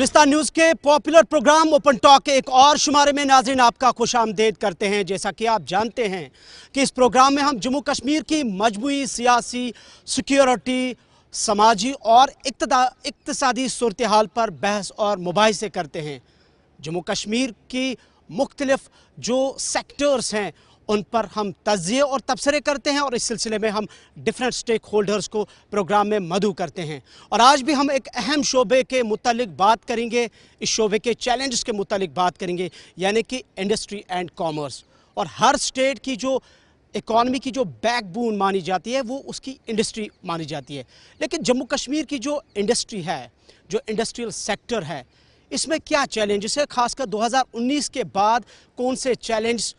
Gulistan news के popular programme open talk के एक और शुमारे में नाज़रीन आपका खुशामदीद करते हैं। जैसा कि आप जानते हैं कि इस प्रोग्राम में हम जम्मू कश्मीर की मजमूई सियासी, सिक्योरिटी, समाजी और इक्तिसादी सूरत हाल पर बहस और मुबाहिसे करते हैं। जम्मू कश्मीर की मुख्तलिफ जो सेक्टर्स हैं उन पर हम तज्ज़िये और तबसरे करते हैं और इस सिलसिले में हम डिफरेंट स्टेक होल्डर्स को प्रोग्राम में मदऊ करते हैं। और आज भी हम एक अहम शोबे के मुतालिक बात करेंगे, इस शोबे के चैलेंजेस के मुतालिक बात करेंगे, यानी कि इंडस्ट्री एंड कॉमर्स। और हर स्टेट की जो इकॉनमी की जो बैकबोन मानी जाती है वो उसकी इंडस्ट्री मानी जाती है। लेकिन जम्मू कश्मीर की जो इंडस्ट्री है, जो इंडस्ट्रियल सेक्टर है, इसमें क्या चैलेंजेस है, खासकर 2019 के बाद कौन से चैलेंज,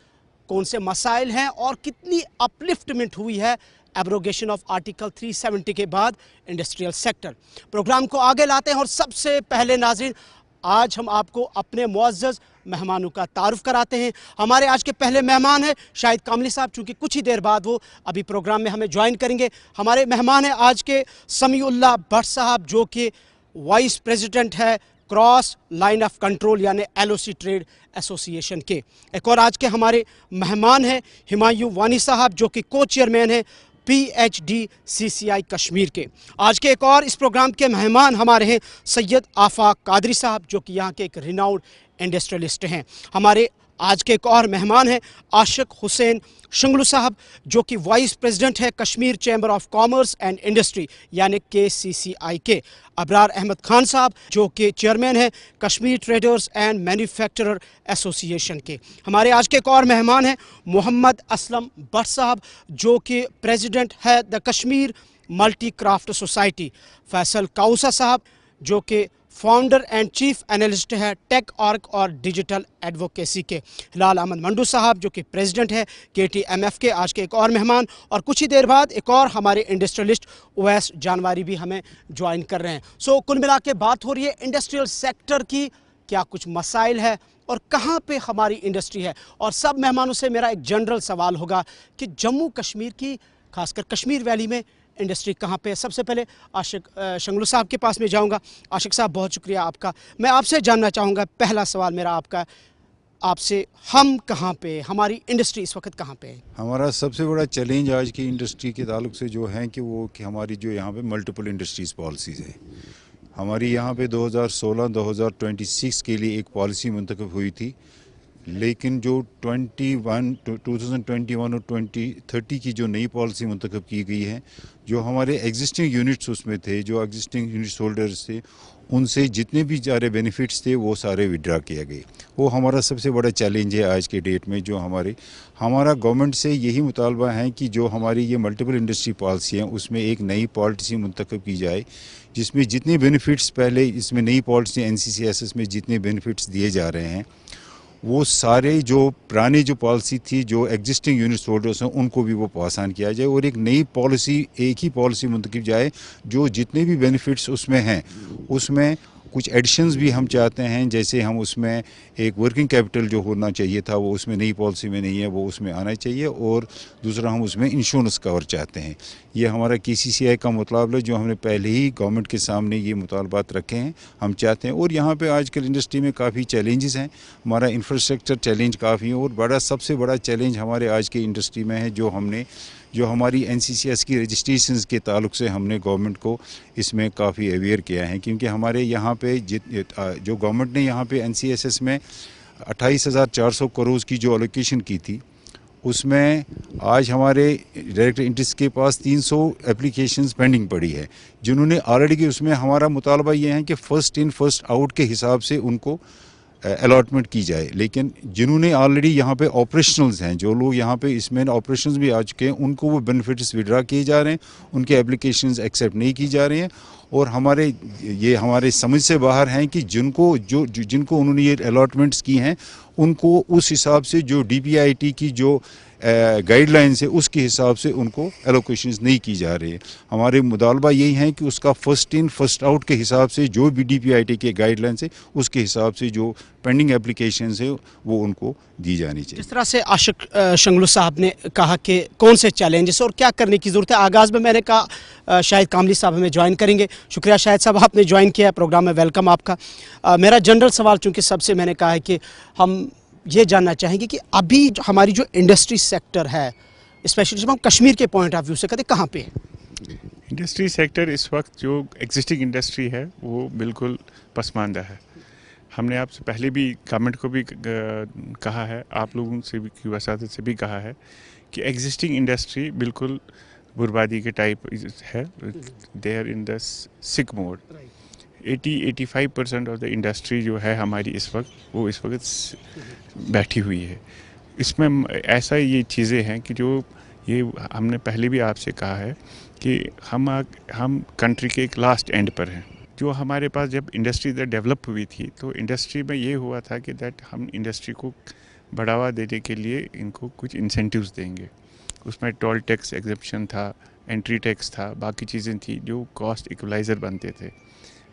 कौन से मसाइल हैं और कितनी अपलिफ्टमेंट हुई है एब्रोगेशन ऑफ आर्टिकल 370 के बाद इंडस्ट्रियल सेक्टर। प्रोग्राम को आगे लाते हैं और सबसे पहले नाज़रीन आज हम आपको अपने मुअज़्ज़ज़ मेहमानों का तारुफ कराते हैं। हमारे आज के पहले मेहमान हैं शाहिद कामली साहब, चूँकि कुछ ही देर बाद वो अभी प्रोग्राम में हमें ज्वाइन करेंगे। हमारे मेहमान हैं आज के समीउल्लाह भट्ट साहब, जो कि वाइस प्रेसिडेंट है क्रॉस लाइन ऑफ कंट्रोल यानी LOC ट्रेड एसोसिएशन के। एक और आज के हमारे मेहमान हैं हिमायूं वानी साहब, जो कि को चेयरमैन हैं PHD CCI कश्मीर के। आज के एक और इस प्रोग्राम के मेहमान हमारे हैं सैयद आफाक कादरी साहब, जो कि यहाँ के एक रिनाउंड इंडस्ट्रियलिस्ट हैं। हमारे आज के एक और मेहमान हैं आशिक हुसैन शंगलू साहब, जो कि वाइस प्रेसिडेंट है Kashmir chamber of commerce and industry यानी KCCI के। अबरार अहमद खान साहब, जो कि चेयरमैन है Kashmir traders and manufacturer association के। हमारे आज के एक और मेहमान हैं मोहम्मद असलम भट्ट साहब, जो कि प्रेसिडेंट है the Kashmir multi craft society. Faisal Kawoosa साहब, जो कि फाउंडर एंड चीफ एनालिस्ट है टेक ऑर्ग और डिजिटल एडवोकेसी के। हिलाल अहमद मंडू साहब, जो कि प्रेसिडेंट है KTMF के। आज के एक और मेहमान और कुछ ही देर बाद एक और हमारे इंडस्ट्रियलिस्ट उवैस जानवारी भी हमें ज्वाइन कर रहे हैं। सो कुल मिला के बात हो रही है इंडस्ट्रियल सेक्टर की, क्या कुछ मसाइल है और कहाँ पे हमारी इंडस्ट्री है। और सब मेहमानों से मेरा एक जनरल सवाल होगा कि जम्मू कश्मीर की, खासकर कश्मीर वैली में इंडस्ट्री कहाँ पे है। सबसे पहले आशिक शंगलू साहब के पास में जाऊंगा। आशिक साहब, बहुत शुक्रिया आपका। मैं आपसे जानना चाहूँगा, पहला सवाल मेरा आपसे, हम कहाँ पे, हमारी इंडस्ट्री इस वक्त कहाँ पे है? हमारा सबसे बड़ा चैलेंज आज की इंडस्ट्री के ताल्लुक से जो है कि हमारी जो यहाँ पे मल्टीपल इंडस्ट्रीज़ पॉलिसीज़ है। हमारी यहाँ पे 2016-2026 के लिए एक पॉलिसी मुंतखब हुई थी, लेकिन जो 2021 और 2030 की जो नई पॉलिसी मुंतखब की गई है, जो हमारे एग्जिस्टिंग यूनिट्स उसमें थे, जो एग्जिस्टिंग यूनिट्स होल्डर्स थे, उनसे जितने भी सारे बेनिफिट्स थे वो सारे विड्रा किया गए। वो हमारा सबसे बड़ा चैलेंज है आज के डेट में। जो हमारा गवर्नमेंट से यही मुतालबा है कि जो हमारी ये मल्टीपल इंडस्ट्री पॉलिसी है उसमें एक नई पॉलिसी मुंतखब की जाए, जिसमें जितने बेनिफिट्स पहले इसमें नई पॉलिसी NCCSS में जितने बेनिफिट्स दिए जा रहे हैं वो सारे जो पुरानी जो पॉलिसी थी, जो एग्जिस्टिंग यूनिट्स होल्डर्स हैं, उनको भी वो पासान किया जाए और एक नई पॉलिसी, एक ही पॉलिसी मुंतखब जाए जो जितने भी बेनिफिट्स उसमें हैं उसमें कुछ एडिशंस भी हम चाहते हैं। जैसे हम उसमें एक वर्किंग कैपिटल जो होना चाहिए था वो उसमें नई पॉलिसी में नहीं है, वो उसमें आना चाहिए। और दूसरा, हम उसमें इंश्योरेंस कवर चाहते हैं। ये हमारा KCCI का मुतालबा है, जो हमने पहले ही गवर्नमेंट के सामने ये मुतालबात रखे हैं, हम चाहते हैं। और यहाँ पे आजकल इंडस्ट्री में काफ़ी चैलेंजेस हैं। हमारा इंफ्रास्ट्रक्चर चैलेंज काफ़ी है और सबसे बड़ा चैलेंज हमारे आज की इंडस्ट्री में है, जो हमारी NCCS की रजिस्ट्रेशंस के ताल्लुक से हमने गवर्नमेंट को इसमें काफ़ी अवेयर किया है। क्योंकि हमारे यहाँ पे जो गवर्नमेंट ने यहाँ पे NCSS में 28,400 करोड़ की जो एलोकेशन की थी, उसमें आज हमारे डायरेक्टर इंडस्ट्री के पास 300 एप्लीकेशंस पेंडिंग पड़ी है, जिन्होंने ऑलरेडी, उसमें हमारा मुतालबा ये है कि फर्स्ट इन फर्स्ट आउट के हिसाब से उनको अलॉटमेंट की जाए। लेकिन जिन्होंने ऑलरेडी यहाँ पे ऑपरेशनल्स हैं, जो लोग यहाँ पे इसमें ऑपरेशंस भी आ चुके हैं, उनको वो बेनिफिट्स विड्रा किए जा रहे हैं, उनके एप्लीकेशंस एक्सेप्ट नहीं की जा रही हैं। और हमारे समझ से बाहर हैं कि जिनको उन्होंने ये अलॉटमेंट्स की हैं, उनको उस हिसाब से जो DPIT की जो گائیڈ لائنس ہے اس کے حساب سے ان کو ایلوکیشنز نہیں کی جا رہی ہے. ہمارے مطالبہ یہی ہیں کہ اس کا فرسٹ ان فرسٹ آؤٹ کے حساب سے جو بھی DPIT کے گائیڈ لائنس ہے اس کے حساب سے جو پینڈنگ اپلیکیشنز ہیں وہ ان کو دی جانی چاہیے. جس طرح سے عاشق شنگلو صاحب نے کہا کہ کون سے چیلنجز اور کیا کرنے کی ضرورت ہے، آغاز میں میں نے کہا شاہد کاملی صاحب ہمیں جوائن کریں گے. شکریہ شاہد صاحب، آپ نے جوائن کیا ہے پروگرام میں، ویلکم آپ کا. میرا جنرل سوال چونکہ سب سے میں نے کہا ہے کہ ہم یہ جاننا چاہیں گے کہ ابھی ہماری جو انڈسٹری سیکٹر ہے، اسپیشلی جب ہم کشمیر کے پوائنٹ آف ویو سے کہتے ہیں، کہاں پہ ہے؟ انڈسٹری سیکٹر اس وقت جو ایگزسٹنگ انڈسٹری ہے وہ بالکل پسماندہ ہے. ہم نے آپ سے پہلے بھی گورنمنٹ کو بھی کہا ہے، آپ لوگوں سے بھی کی وساطت سے بھی کہا ہے کہ ایگزسٹنگ انڈسٹری بالکل بربادی کے ٹائپ ہے. دے آر ان دا سک موڈ. 80-85% آف دا انڈسٹری جو ہے ہماری اس وقت وہ اس وقت بیٹھی ہوئی ہے. اس میں ایسا یہ چیزیں ہیں کہ جو یہ ہم نے پہلے بھی آپ سے کہا ہے کہ ہم کنٹری کے ایک لاسٹ اینڈ پر ہیں. جو ہمارے پاس جب انڈسٹری ڈیولپ ہوئی تھی تو انڈسٹری میں یہ ہوا تھا کہ ہم انڈسٹری کو بڑھاوا دینے کے لیے ان کو کچھ انسینٹیوز دیں گے. اس میں ٹول ٹیکس ایگزمپشن تھا، انٹری ٹیکس تھا، باقی چیزیں تھیں جو کاسٹ ایکولائزر بنتے تھے.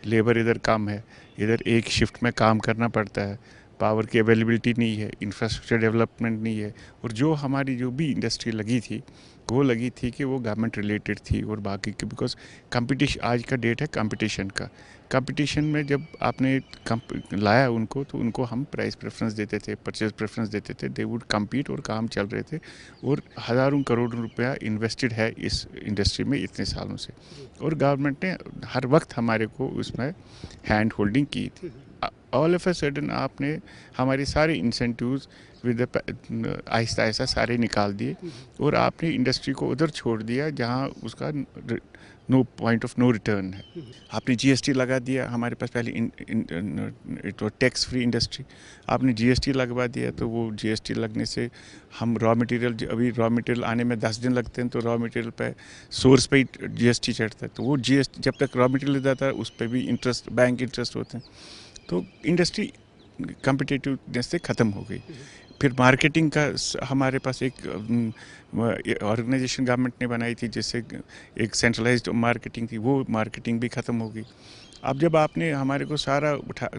لیبر ادھر کم ہے، ادھر ایک شفٹ میں کام کرنا پڑتا ہے، پاور کی اویلیبلٹی نہیں ہے، انفراسٹرکچر ڈیولپمنٹ نہیں ہے. اور جو ہماری جو بھی انڈسٹری لگی تھی وہ لگی تھی کہ وہ گورنمنٹ ریلیٹڈ تھی اور باقی کی، بیکاز کمپٹیشن آج کا ڈیٹ ہے کمپٹیشن کا. کمپٹیشن میں جب آپ نے لایا ان کو تو ان کو ہم پرائز پریفرنس دیتے تھے، پرچیز پریفرنس دیتے تھے. دے وڈ کمپیٹ اور کام چل رہے تھے اور ہزاروں کروڑ روپیہ انویسٹڈ ہے اس انڈسٹری میں اتنے سالوں سے. اور گورنمنٹ نے ہر وقت ہمارے کو اس میں ہینڈ ہولڈنگ کی تھی. آل آف اے سڈن آپ نے ہمارے سارے انسینٹیوز آہستہ آہستہ سارے نکال دیے اور آپ نے انڈسٹری کو ادھر چھوڑ دیا جہاں اس کا نو پوائنٹ آف نو ریٹرن ہے. آپ نے GST لگا دیا. ہمارے پاس پہلے ٹیکس فری انڈسٹری، آپ نے GST لگوا دیا تو وہ GST لگنے سے ہم را مٹیریل، ابھی را مٹیریل آنے میں 10 دن لگتے ہیں تو را مٹیریل پہ سورس پہ ہی GST چڑھتا ہے. تو وہ GST جب تک را مٹیریل جاتا ہے اس پہ بھی انٹرسٹ، بینک انٹرسٹ ہوتے ہیں. تو انڈسٹری کمپٹیٹیونیس سے ختم ہو گئی. پھر مارکیٹنگ کا ہمارے پاس ایک آرگنائزیشن گورنمنٹ نے بنائی تھی جس سے ایک سینٹرلائزڈ مارکیٹنگ تھی، وہ مارکیٹنگ بھی ختم ہو گئی. اب جب آپ نے ہمارے کو سارا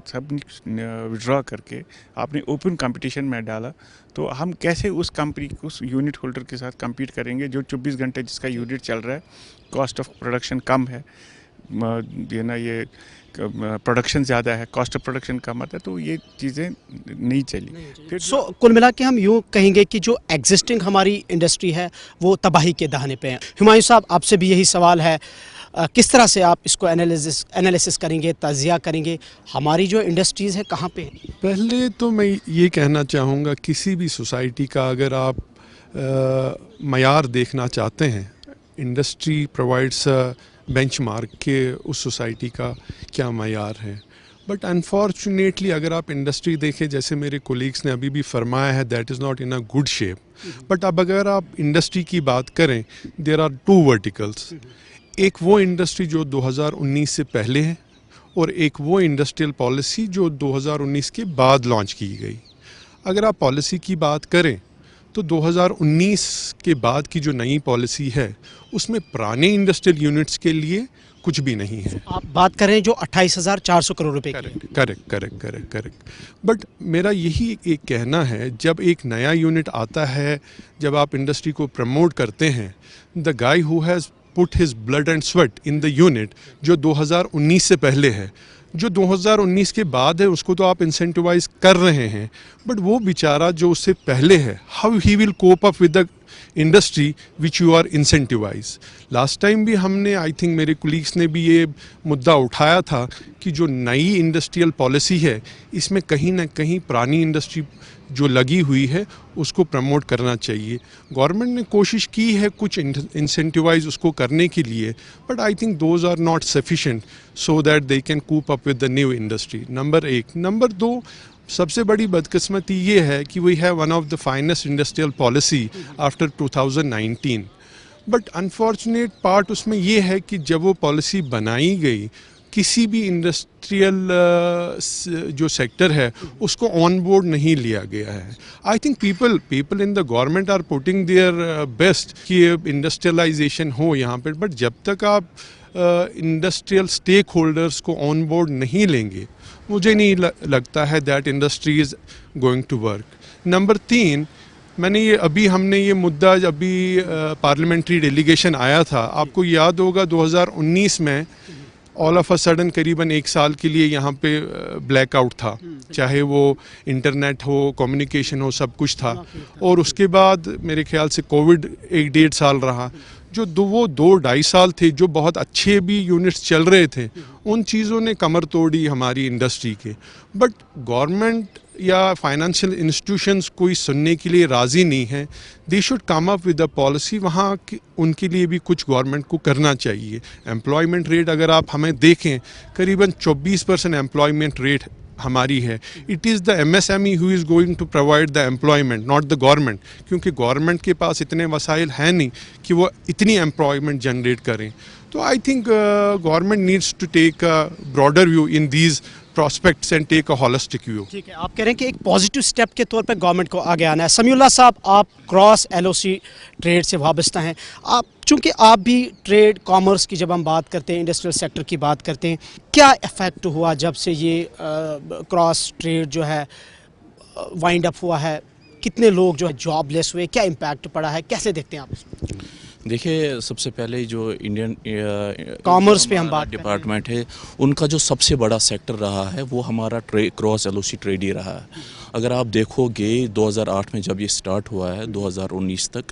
سب وڈرا کر کے آپ نے اوپن کمپٹیشن میں ڈالا تو ہم کیسے اس کمپنی اس یونٹ ہولڈر کے ساتھ کمپیٹ کریں گے جو 24 گھنٹے جس کا یونٹ چل رہا ہے، کاسٹ آف پروڈکشن کم ہے، یہ پروڈکشن زیادہ ہے، کاسٹ آف پروڈکشن کم آتا ہے. تو یہ چیزیں نہیں چلی. سو کل ملا کے ہم یوں کہیں گے کہ جو ایگزسٹنگ ہماری انڈسٹری ہے وہ تباہی کے دہانے پہ ہیں. ہمایوں صاحب، آپ سے بھی یہی سوال ہے، کس طرح سے آپ اس کو انالیسس کریں گے، تجزیہ کریں گے، ہماری جو انڈسٹریز ہے کہاں پہ ہیں؟ پہلے تو میں یہ کہنا چاہوں گا کسی بھی سوسائٹی کا اگر آپ معیار دیکھنا چاہتے ہیں، انڈسٹری پرووائڈس بینچ مارک کہ اس سوسائٹی کا کیا معیار ہے. بٹ انفارچونیٹلی اگر آپ انڈسٹری دیکھیں، جیسے میرے کولیگس نے ابھی بھی فرمایا ہے، that is not in a good shape. But اب اگر آپ انڈسٹری کی بات کریں، دیر آر 2 ورٹیکلس. ایک وہ انڈسٹری جو 2019 سے پہلے ہے اور ایک وہ انڈسٹریل پالیسی جو 2019 کے بعد لانچ کی گئی. اگر آپ پالیسی کی بات کریں تو 2019 کے بعد کی جو نئی پالیسی ہے اس میں پرانے انڈسٹریل یونٹس کے لیے کچھ بھی نہیں ہے. آپ بات کریں جو 28,400 کروڑ روپے کی. کریکٹ. بٹ میرا یہی ایک کہنا ہے، جب ایک نیا یونٹ آتا ہے، جب آپ انڈسٹری کو پروموٹ کرتے ہیں، the guy who has put his blood and sweat in the unit جو 2019 سے پہلے ہے، جو 2019 کے بعد ہے اس کو تو آپ انسینٹیوائز کر رہے ہیں، بٹ وہ بیچارہ جو اس سے پہلے ہے، how he will cope up with the industry which you are incentivised. Last time بھی ہم نے آئی تھنک میرے کولیگس نے بھی یہ مدعا اٹھایا تھا کہ جو نئی انڈسٹریل پالیسی ہے اس میں کہیں نہ کہیں پرانی انڈسٹری جو لگی ہوئی ہے اس کو پروموٹ کرنا چاہیے. گورنمنٹ نے کوشش کی ہے کچھ انسینٹیوائز اس کو کرنے کے لیے، but I think those are not sufficient so that they can cope up with the new industry. Number 1. Number 2، سب سے بڑی بدقسمتی یہ ہے کہ we have one of the finest industrial policy after 2019. But unfortunate part اس میں یہ ہے کہ جب وہ پالیسی بنائی گئی किसी भी इंडस्ट्रियल जो सेक्टर है उसको ऑन बोर्ड नहीं लिया गया है. I think people in the government are putting their best कि इंडस्ट्रियलाइजेशन हो यहाँ पर, बट जब तक आप इंडस्ट्रियल स्टेक होल्डर्स को ऑन बोर्ड नहीं लेंगे, मुझे नहीं लगता है that industry is going to work. Number 3, हमने ये मुद्दा अभी पार्लियामेंट्री डेलीगेशन आया था, आपको याद होगा 2019 में ऑल ऑफ अ सडन करीबन 1 साल के लिए यहाँ पे ब्लैकआउट था, चाहे वो इंटरनेट हो, कम्युनिकेशन हो, सब कुछ था. और उसके बाद मेरे ख्याल से कोविड 1-1.5 साल रहा. जो वो 2-2.5 साल थे, जो बहुत अच्छे भी यूनिट्स चल रहे थे, उन चीज़ों ने कमर तोड़ी हमारी इंडस्ट्री के. बट गवर्नमेंट या फाइनेंशियल इंस्टीट्यूशंस कोई सुनने के लिए राज़ी नहीं है. They should come up with a policy. वहाँ उनके लिए भी कुछ गवर्नमेंट को करना चाहिए. एम्प्लॉयमेंट रेट अगर आप हमें देखें, करीबन 24% एम्प्लॉयमेंट रेट हमारी है. It is the MSME who is going to provide the employment, not the government, क्योंकि गवर्नमेंट के पास इतने वसाइल हैं नहीं कि वो इतनी एम्प्लॉयमेंट जनरेट करें. तो I think government needs to take a broader view in these prospects and take a holistic view. ठीक है, आप कह रहे हैं कि एक पॉजिटिव स्टेप के तौर पे गवर्नमेंट को आगे आना है. समीउल्लाह साहब, आप क्रॉस LOC ट्रेड से वाबस्ता हैं. आप चूँकि आप भी ट्रेड कॉमर्स की जब हम बात करते हैं, इंडस्ट्रियल सेक्टर की बात करते हैं, क्या इफ़ेक्ट हुआ जब से ये क्रॉस ट्रेड जो है वाइंड अप हुआ है? कितने लोग जो है जॉबलेस हुए, क्या इम्पैक्ट पड़ा है, कैसे देखते हैं आप इसको? देखिए, सबसे पहले जो इंडियन कॉमर्स पे हम बात डिपार्टमेंट है, उनका जो सबसे बड़ा सेक्टर रहा है वो हमारा क्रॉस LOC ट्रेड ही रहा है. अगर आप देखोगे 2008 में जब ये स्टार्ट हुआ है 2019 तक,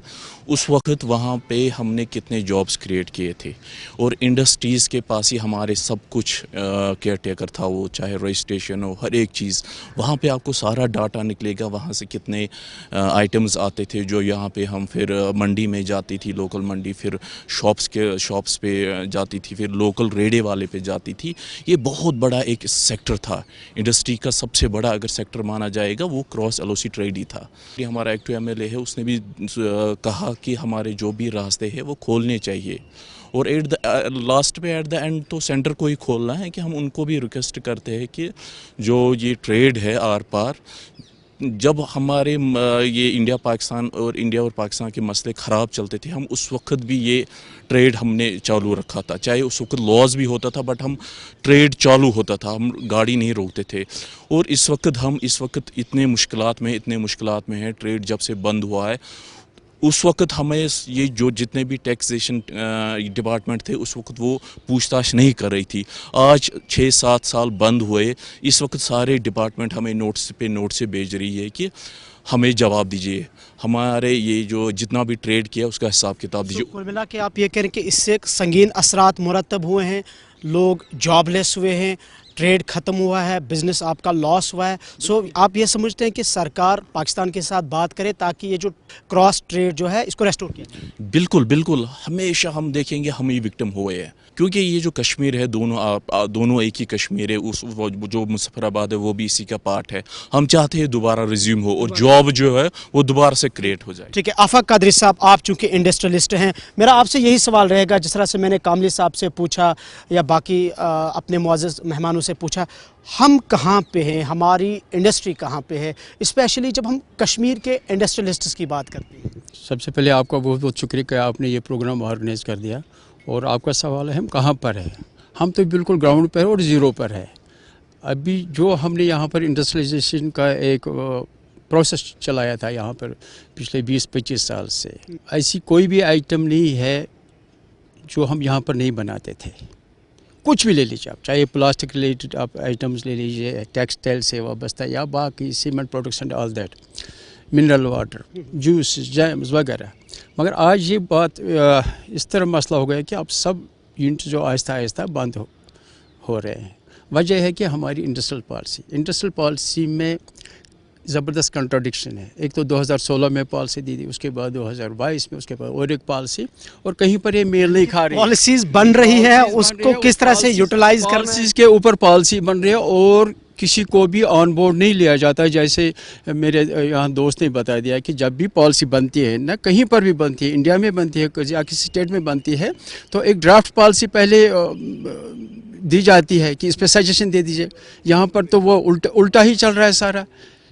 उस वक्त वहाँ पे हमने कितने जॉब्स क्रिएट किए थे. और इंडस्ट्रीज़ के पास ही हमारे सब कुछ केयर टेकर था, वो चाहे रजिस्ट्रेशन हो, हर एक चीज़ वहाँ पे आपको सारा डाटा निकलेगा. वहाँ से कितने आइटम्स आते थे जो यहाँ पे हम फिर मंडी में जाती थी, लोकल मंडी, फिर शॉप्स पे जाती थी, फिर लोकल रेडे वाले पे जाती थी. ये बहुत बड़ा एक सेक्टर था. इंडस्ट्री का सबसे बड़ा अगर सेक्टर माना जाएगा वो क्रॉस LOC ट्रेड ही था. ये हमारा एक्टिव MLA है, उसने भी कहा कि हमारे जो भी रास्ते हैं वो खोलने चाहिए. और एट द एंड तो सेंटर को ही खोलना है कि हम उनको भी रिक्वेस्ट करते हैं कि जो ये ट्रेड है आर पार, जब हमारे ये इंडिया और पाकिस्तान के मसले ख़राब चलते थे, हम उस वक्त भी ये ट्रेड हमने चालू रखा था. चाहे उस वक्त लॉस भी होता था, बट हम ट्रेड चालू होता था, हम गाड़ी नहीं रोकते थे. और इस वक्त इतने मुश्किलात में हैं. ट्रेड जब से बंद हुआ है, उस वक्त हमें ये जो जितने भी टैक्सेशन डिपार्टमेंट थे, उस वक्त वो पूछताछ नहीं कर रही थी. आज 6-7 साल बंद हुए, इस वक्त सारे डिपार्टमेंट हमें नोट से भेज रही है कि हमें जवाब दीजिए, हमारे ये जो जितना भी ट्रेड किया उसका हिसाब किताब दीजिए. कुल मिला के आप ये कह रहे हैं कि इससे संगीन असरात मुरतब हुए हैं, लोग जॉबलेस हुए हैं, ट्रेड ख़त्म हुआ है, बिज़नेस आपका लॉस हुआ है. सो आप ये समझते हैं कि सरकार पाकिस्तान के साथ बात करे ताकि ये जो क्रॉस ट्रेड जो है इसको रेस्टोर किया जाए? बिल्कुल. हमेशा हम देखेंगे हम ही विक्टिम हुए हैं, क्योंकि ये जो कश्मीर है, दोनों एक ही कश्मीर है. जो मुजफ्फराबाद है वो भी इसी का पार्ट है. हम चाहते हैं दोबारा रिज्यूम हो और जॉब जो है वो दोबारा से क्रिएट हो जाए. ठीक है, आफाक कादरी साहब, आप चूँकि इंडस्ट्रियलिस्ट हैं, मेरा आपसे यही सवाल रहेगा, जिस तरह से मैंने कामली साहब से पूछा या बाकी अपने मुअज़्ज़ज़ मेहमानों से पूछा, हम कहाँ पे हैं, हमारी इंडस्ट्री कहाँ पे है, स्पेशली जब हम कश्मीर के इंडस्ट्रियलिस्ट्स की बात करते हैं. सबसे पहले आपका बहुत बहुत शुक्रिया कि आपने ये प्रोग्राम ऑर्गेनाइज़ कर दिया. और आपका सवाल है हम कहाँ पर हैं. हम तो बिल्कुल ग्राउंड पर और ज़ीरो पर है. अभी जो हमने यहाँ पर इंडस्ट्रियलाइजेशन का एक प्रोसेस चलाया था यहाँ पर पिछले 20-25 साल से, ऐसी कोई भी आइटम नहीं है जो हम यहाँ पर नहीं बनाते थे. कुछ भी ले लीजिए आप, चाहे प्लास्टिक रिलेटेड आप आइटम्स ले लीजिए, टेक्सटाइल से वाबस्ता या बाकी cement production, all that, mineral water, juice, jams वगैरह. मगर आज ये बात इस तरह मसला हो गया कि अब सब यूनिट जो आहिस्ता आहिस्ता बंद हो रहे हैं. वजह है कि हमारी इंडस्ट्रियल पॉलिसी में ज़बरदस्त कंट्राडिक्शन है. एक तो 2016 में पॉलिसी दी थी, उसके बाद 2022 में, उसके बाद और एक पॉलिसी, और कहीं पर ये मेल नहीं खा रही. पॉलिसीज़ बन रही है, उसको किस तरह से यूटिलाइज करना है, पॉलिसीज़ के ऊपर पॉलिसी बन रही है और किसी को भी ऑन बोर्ड नहीं लिया जाता. जैसे मेरे यहाँ दोस्त ने बता दिया कि जब भी पॉलिसी बनती है ना, कहीं पर भी बनती है, इंडिया में बनती है या किसी स्टेट में बनती है, तो एक ड्राफ्ट पॉलिसी पहले दी जाती है कि इस पे सजेशन दे दीजिए, यहाँ पर तो वो उल्टा ही चल रहा है सारा।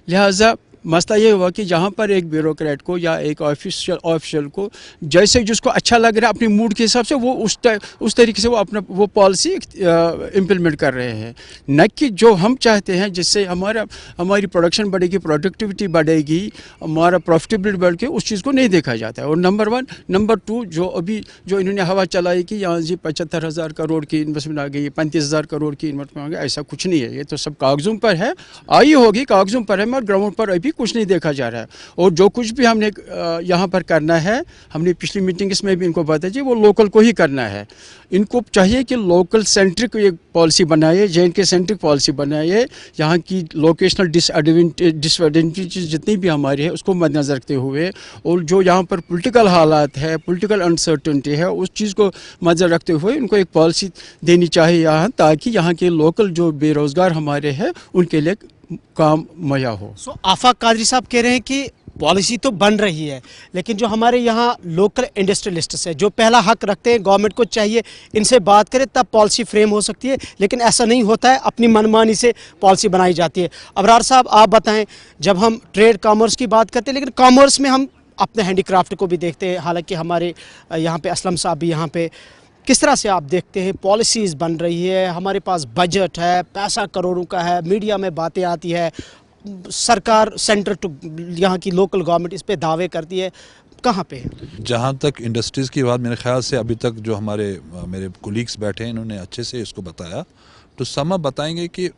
लिहाजा मसला ये हुआ कि जहाँ पर एक ब्यूरोक्रेट को या एक ऑफिशियल को जैसे जिसको अच्छा लग रहा है अपनी मूड के हिसाब से वो उस तरीके से वो अपना वो पॉलिसी इम्प्लीमेंट कर रहे हैं, न कि जो हम चाहते हैं जिससे हमारी प्रोडक्शन बढ़ेगी, प्रोडक्टिविटी बढ़ेगी, हमारा प्रॉफिटेबिलिटी बढ़ के, उस चीज़ को नहीं देखा जाता है। और नंबर 1, नंबर 2 जो इन्होंने हवा चलाई कि यहाँ जी 75,000 करोड़ की इन्वेस्टमेंट आ गई, 35,000 करोड़ की इन्वेस्टमेंट आ गई, ऐसा कुछ नहीं है। ये तो सब कागजों पर है, आई होगी कागजों पर है, मगर ग्राउंड पर अभी कुछ नहीं देखा जा रहा है। और जो कुछ भी हमने यहाँ पर करना है, हमने पिछली मीटिंग इसमें भी इनको बताया जी वो लोकल को ही करना है। इनको चाहिए कि लोकल सेंट्रिक एक पॉलिसी बनाए, J&K सेंट्रिक पॉलिसी बनाए, यहाँ की लोकेशनल डिसएडवांटेजेस जितनी भी हमारी है उसको मद्देनजर रखते हुए, और जो यहाँ पर पॉलिटिकल हालात है, पॉलिटिकल अनसर्टेनिटी है, उस चीज़ को मद्देनजर रखते हुए इनको एक पॉलिसी देनी चाहिए यहाँ, ताकि यहाँ के लोकल जो बेरोज़गार हमारे हैं उनके लिए काम मुहैया हो। आफाक कादरी साहब कह रहे हैं कि पॉलिसी तो बन रही है, लेकिन जो हमारे यहाँ लोकल इंडस्ट्रियलिस्ट्स है जो पहला हक रखते हैं, गवर्नमेंट को चाहिए इनसे बात करें तब पॉलिसी फ्रेम हो सकती है, लेकिन ऐसा नहीं होता है, अपनी मनमानी से पॉलिसी बनाई जाती है। अबरार साहब आप बताएं, जब हम ट्रेड कॉमर्स की बात करते हैं, लेकिन कॉमर्स में हम अपने हैंडीक्राफ्ट को भी देखते हैं, हालांकि हमारे यहाँ पे असलम साहब भी यहाँ पे, किस तरह से आप देखते हैं पॉलिसीज़ बन रही है, हमारे पास बजट है, पैसा करोड़ों का है, मीडिया में बातें आती है, सरकार सेंटर टू यहाँ की लोकल गवर्नमेंट इस पे दावे करती है, कहाँ पे है? जहाँ तक इंडस्ट्रीज़ की बात, मेरे ख्याल से अभी तक जो मेरे कोलीग्स बैठे हैं इन्होंने अच्छे से इसको बताया। तो सम बताएंगे कि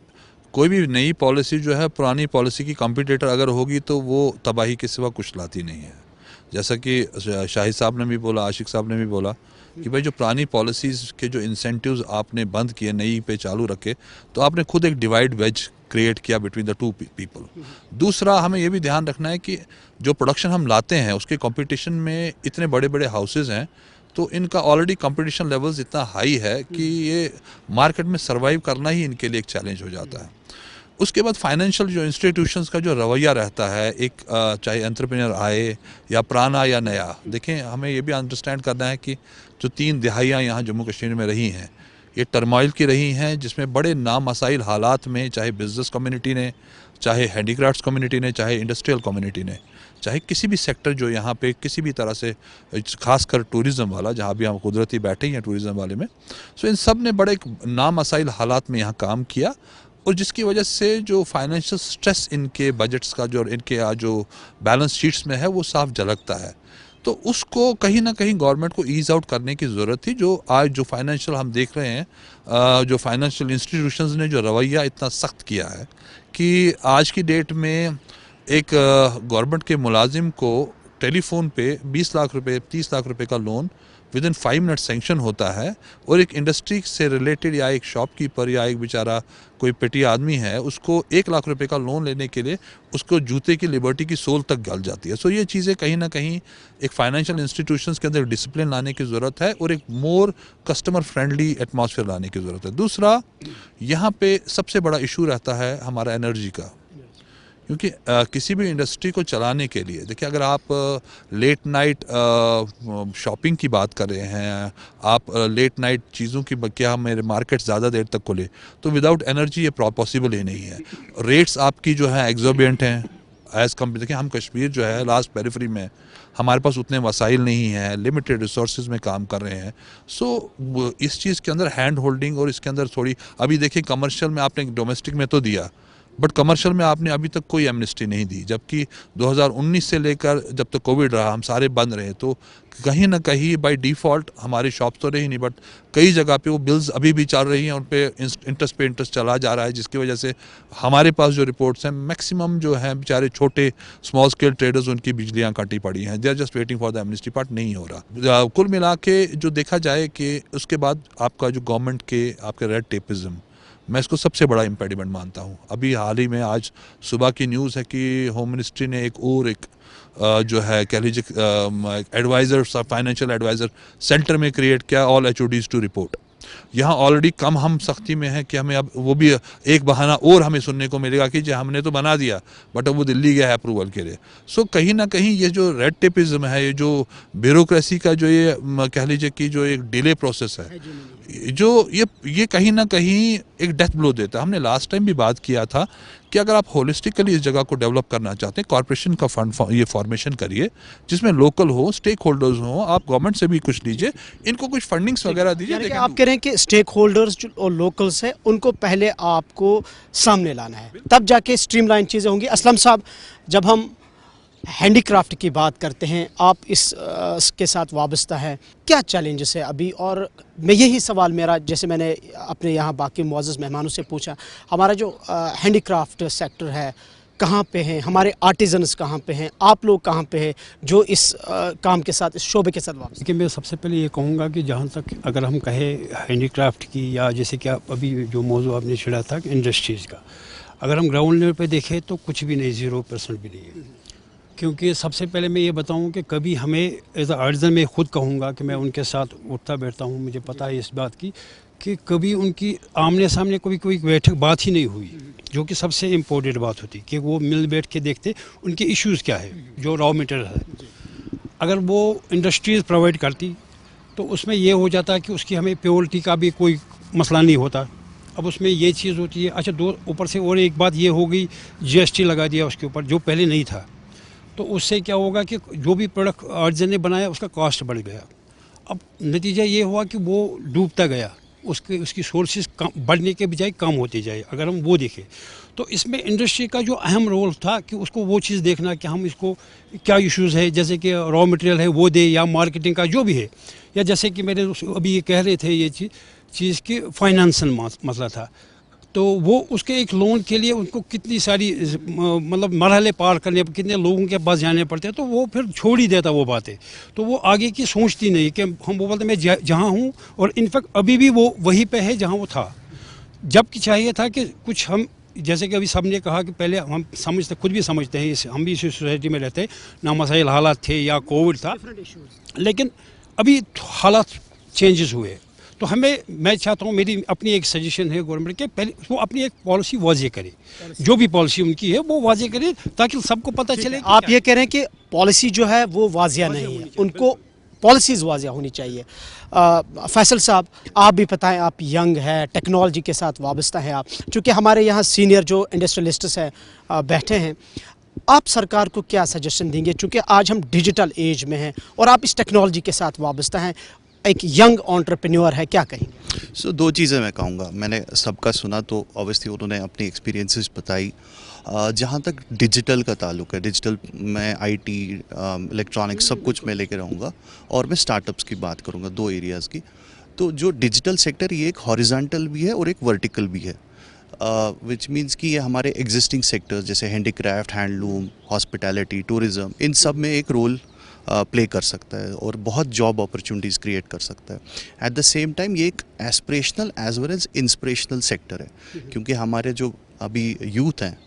कोई भी नई पॉलिसी जो है पुरानी पॉलिसी की कॉम्पिटिटर अगर होगी तो वो तबाही के सिवा कुछ लाती नहीं है। जैसा कि शाहिद साहब ने भी बोला, आशिक साहब ने भी बोला कि भाई जो पुरानी पॉलिसीज़ के जो इंसेंटिव्स आपने बंद किए, नई पे चालू रखे, तो आपने खुद एक डिवाइड वेज क्रिएट किया बिटवीन द टू पीपल। दूसरा, हमें ये भी ध्यान रखना है कि जो प्रोडक्शन हम लाते हैं उसके कंपटीशन में इतने बड़े बड़े हाउसेज हैं, तो इनका ऑलरेडी कंपटीशन लेवल्स इतना हाई है कि ये मार्केट में सर्वाइव करना ही इनके लिए एक चैलेंज हो जाता है। उसके बाद फाइनेंशियल जो इंस्टीट्यूशंस का जो रवैया रहता है, एक चाहे एंटरप्रेन्योर आए या पुराना या नया, देखें हमें ये भी अंडरस्टैंड करना है कि जो 3 दिहाइयाँ यहाँ जम्मू कश्मीर में रही हैं, ये टर्मोइल की रही हैं, जिसमें बड़े नामसाइल हालात में चाहे बिज़नेस कम्युनिटी ने, चाहे हैंडीक्राफ्ट्स कम्युनिटी ने, चाहे इंडस्ट्रियल कम्युनिटी ने, चाहे किसी भी सेक्टर जो यहाँ पे किसी भी तरह से, खासकर टूरिज़म वाला, जहाँ भी हम कुदरती बैठे हैं टूरिज़म वाले में, सो इन सब ने बड़े नामसाइल हालात में यहाँ काम किया, और जिसकी वजह से जो फाइनेंशियल स्ट्रेस इनके बजट्स का जो इनके जो बैलेंस शीट्स में है वो साफ झलकता है। तो उसको कहीं ना कहीं गवर्नमेंट को ईज आउट करने की ज़रूरत थी। जो आज जो फाइनेंशियल हम देख रहे हैं, जो फाइनेंशियल इंस्टीट्यूशंस ने जो रवैया इतना सख्त किया है कि आज की डेट में एक गवर्नमेंट के मुलाजिम को टेलीफोन पे 20 लाख रुपए 30 लाख रुपए का loan with in 5 minute sanction होता है, और एक इंडस्ट्री से रिलेटेड या एक शॉपकीपर या एक बेचारा कोई पेटी आदमी है, उसको 1 लाख रुपए का लोन लेने के लिए उसको जूते की लिबर्टी की सोल तक गल जाती है। सो ये चीज़ें कहीं ना कहीं एक फाइनेंशियल इंस्टीट्यूशंस के अंदर डिसिप्लिन लाने की ज़रूरत है और एक मोर कस्टमर फ्रेंडली एटमॉस्फेयर लाने की ज़रूरत है। दूसरा, यहाँ पे सबसे बड़ा इशू रहता है हमारा एनर्जी का, क्योंकि किसी भी इंडस्ट्री को चलाने के लिए, देखिए अगर आप लेट नाइट शॉपिंग की बात कर रहे हैं, आप लेट नाइट चीज़ों की, क्या मेरे मार्केट ज़्यादा देर तक खुले, तो विदाउट एनर्जी ये पॉसिबल ही नहीं है। रेट्स आपकी जो है एग्जॉर्बिएंट हैं एज़ कम्पेयर। देखिए हम कश्मीर जो है लास्ट पेरिफेरी में, हमारे पास उतने वसाइल नहीं हैं, लिमिटेड रिसोर्सेज में काम कर रहे हैं। सो इस चीज़ के अंदर हैंड होल्डिंग और इसके अंदर थोड़ी, अभी देखिए कमर्शियल में आपने डोमेस्टिक में तो दिया, बट कमर्शियल में आपने अभी तक कोई एमनेस्टी नहीं दी, जबकि 2019 से लेकर जब तक कोविड रहा हम सारे बंद रहे, तो कहीं ना कहीं बाय डिफ़ॉल्ट हमारी शॉप तो रही नहीं, बट कई जगह पे वो बिल्स अभी भी चल रही हैं, उन पे इंटरेस्ट चला जा रहा है, जिसकी वजह से हमारे पास जो रिपोर्ट्स हैं मैक्सिमम जो हैं बेचारे छोटे स्मॉल स्केल ट्रेडर्स, उनकी बिजलियाँ काटी पड़ी हैं, they are just waiting for the amnesty part, नहीं हो रहा। कुल मिला के जो देखा जाए कि उसके बाद आपका जो गवर्नमेंट के आपके रेड टेपिज्म, मैं इसको सबसे बड़ा इम्पेडिमेंट मानता हूँ। अभी हाल ही में आज सुबह की न्यूज़ है कि होम मिनिस्ट्री ने एक जो है कह लीजिए एडवाइज़र, फाइनेंशियल एडवाइज़र सेंटर में क्रिएट किया, ऑल HODs टू रिपोर्ट। यहाँ ऑलरेडी कम हम सख्ती में हैं कि हमें अब वो भी एक बहाना और हमें सुनने को मिलेगा कि जो हमने तो बना दिया बट अब वो दिल्ली गया है अप्रूवल के लिए। सो कहीं ना कहीं ये जो रेड टेपिज्म है, ये जो ब्यूरोक्रेसी का जो ये कह लीजिए कि जो एक डिले प्रोसेस है, जो ये कहीं ना कहीं एक डेथ ब्लो देता है। हमने लास्ट टाइम भी बात किया था कि अगर आप होलिस्टिकली इस जगह को डेवलप करना चाहते हैं, कॉर्पोरेशन का फंड ये फॉर्मेशन करिए जिसमें लोकल हो, स्टेक होल्डर्स हो, आप गवर्नमेंट से भी कुछ लीजिए, इनको कुछ फंडिंग्स वगैरह दीजिए। आप कह रहे हैं कि स्टेक होल्डर्स और लोकल्स हैं उनको पहले आपको सामने लाना है, तब जाके स्ट्रीमलाइन चीज़ें होंगी। असलम साहब, जब हम हैंडीक्राफ्ट की बात करते हैं, आप इसके साथ वाबस्ता है, क्या चैलेंजेस है अभी? और मैं यही सवाल मेरा, जैसे मैंने अपने यहाँ बाकी मुअज़्ज़ज़ मेहमानों से पूछा, हमारा जो हैंडीक्राफ्ट सेक्टर है कहाँ पे हैं, हमारे आर्टिजन्स कहाँ पे हैं, आप लोग कहाँ पे हैं जो इस काम के साथ, इस शोबे के साथ वाबस्ता? कि मैं सबसे पहले ये कहूँगा कि जहाँ तक अगर हम कहें हैंडीक्राफ्ट की, या जैसे कि आप अभी जो मौजू आपने छेड़ा था इंडस्ट्रीज़ का, अगर हम ग्राउंड लेवल पे देखें तो कुछ भी नहीं, 0% भी नहीं है। क्योंकि सबसे पहले मैं ये बताऊं कि कभी हमें एज आर्टिजन में खुद कहूँगा कि मैं उनके साथ उठता बैठता हूँ, मुझे पता है इस बात की कि कभी उनकी आमने सामने कोई बैठक बात ही नहीं हुई, जो कि सबसे इम्पोर्टेंट बात होती कि वो मिल बैठ के देखते उनके इश्यूज़ क्या है, जो रॉ मटेरियल है। अगर वो इंडस्ट्रीज़ प्रोवाइड करती तो उसमें ये हो जाता कि उसकी हमें प्योरिटी का भी कोई मसला नहीं होता। अब उसमें ये चीज़ होती है। अच्छा, दो ऊपर से और एक बात ये हो गई, GST लगा दिया उसके ऊपर जो पहले नहीं था, तो उससे क्या होगा कि जो भी प्रोडक्ट आर्टिजन ने बनाया उसका कॉस्ट बढ़ गया। अब नतीजा ये हुआ कि वो डूबता गया, उसकी सोर्सेज बढ़ने के बजाय कम होते जाए। अगर हम वो देखें तो इसमें इंडस्ट्री का जो अहम रोल था कि उसको वो चीज़ देखना कि हम इसको क्या इश्यूज़ है, जैसे कि रॉ मटेरियल है वो दे, या मार्केटिंग का जो भी है, या जैसे कि मेरे अभी ये कह रहे थे ये चीज़ की फाइनेंशियल मसला था, तो वो उसके एक लोन के लिए उनको कितनी सारी मतलब मरहले पार करने, कितने लोगों के पास जाने पड़ते हैं, तो वो फिर छोड़ ही देता वो बातें। तो वो आगे की सोचती नहीं कि हम वो बोलते मैं जहाँ हूँ, और इनफैक्ट अभी भी वो वहीं पे है जहाँ वो था। जबकि चाहिए था कि कुछ हम, जैसे कि अभी सब ने कहा कि पहले हम समझते, खुद भी समझते हैं, हम भी इसी सोसाइटी में रहते, ना मसाइल हालात थे या कोविड था, लेकिन अभी हालात चेंजेस हुए। तो मैं चाहता हूँ, मेरी अपनी एक सजेशन है गवर्नमेंट के, पहले वो अपनी एक पॉलिसी वाज़े करे, जो भी पॉलिसी उनकी है वो वाज़े करे, ताकि सबको पता चले। आप ये कह रहे हैं कि पॉलिसी जो है वो वाज़िया नहीं है, उनको पॉलिसीज़ वाज़िया होनी चाहिए। फैसल साहब, आप भी बताएं, आप यंग है, टेक्नोलॉजी के साथ वाबस्ता है आप, चूँकि हमारे यहाँ सीनियर जो इंडस्ट्रियलिस्ट्स हैं बैठे हैं, आप सरकार को क्या सजेशन देंगे? चूँकि आज हम डिजिटल एज में हैं और आप इस टेक्नोलॉजी के साथ वाबस्ता हैं, एक यंग एंटरप्रेन्योर है, क्या कहेंगे? दो चीज़ें मैं कहूँगा। मैंने सबका सुना तो ऑब्वियसली उन्होंने अपनी एक्सपीरियंसेस बताई। जहाँ तक डिजिटल का ताल्लुक है, डिजिटल में IT, इलेक्ट्रॉनिक्स सब कुछ मैं लेकर रहूँगा, और मैं स्टार्टअप्स की बात करूँगा, दो एरियाज़ की। तो जो डिजिटल सेक्टर, ये एक हॉरिजॉन्टल भी है और एक वर्टिकल भी है, विच मीन्स कि ये हमारे एग्जिस्टिंग सेक्टर्स जैसे हैंडीक्राफ्ट, हैंडलूम, हॉस्पिटैलिटी, टूरिज़म, इन सब में एक रोल प्ले कर सकता है और बहुत जॉब अपॉर्चुनिटीज़ क्रिएट कर सकता है। एट द सेम टाइम ये एक aspirational as well as inspirational sector है, क्योंकि हमारे जो अभी यूथ हैं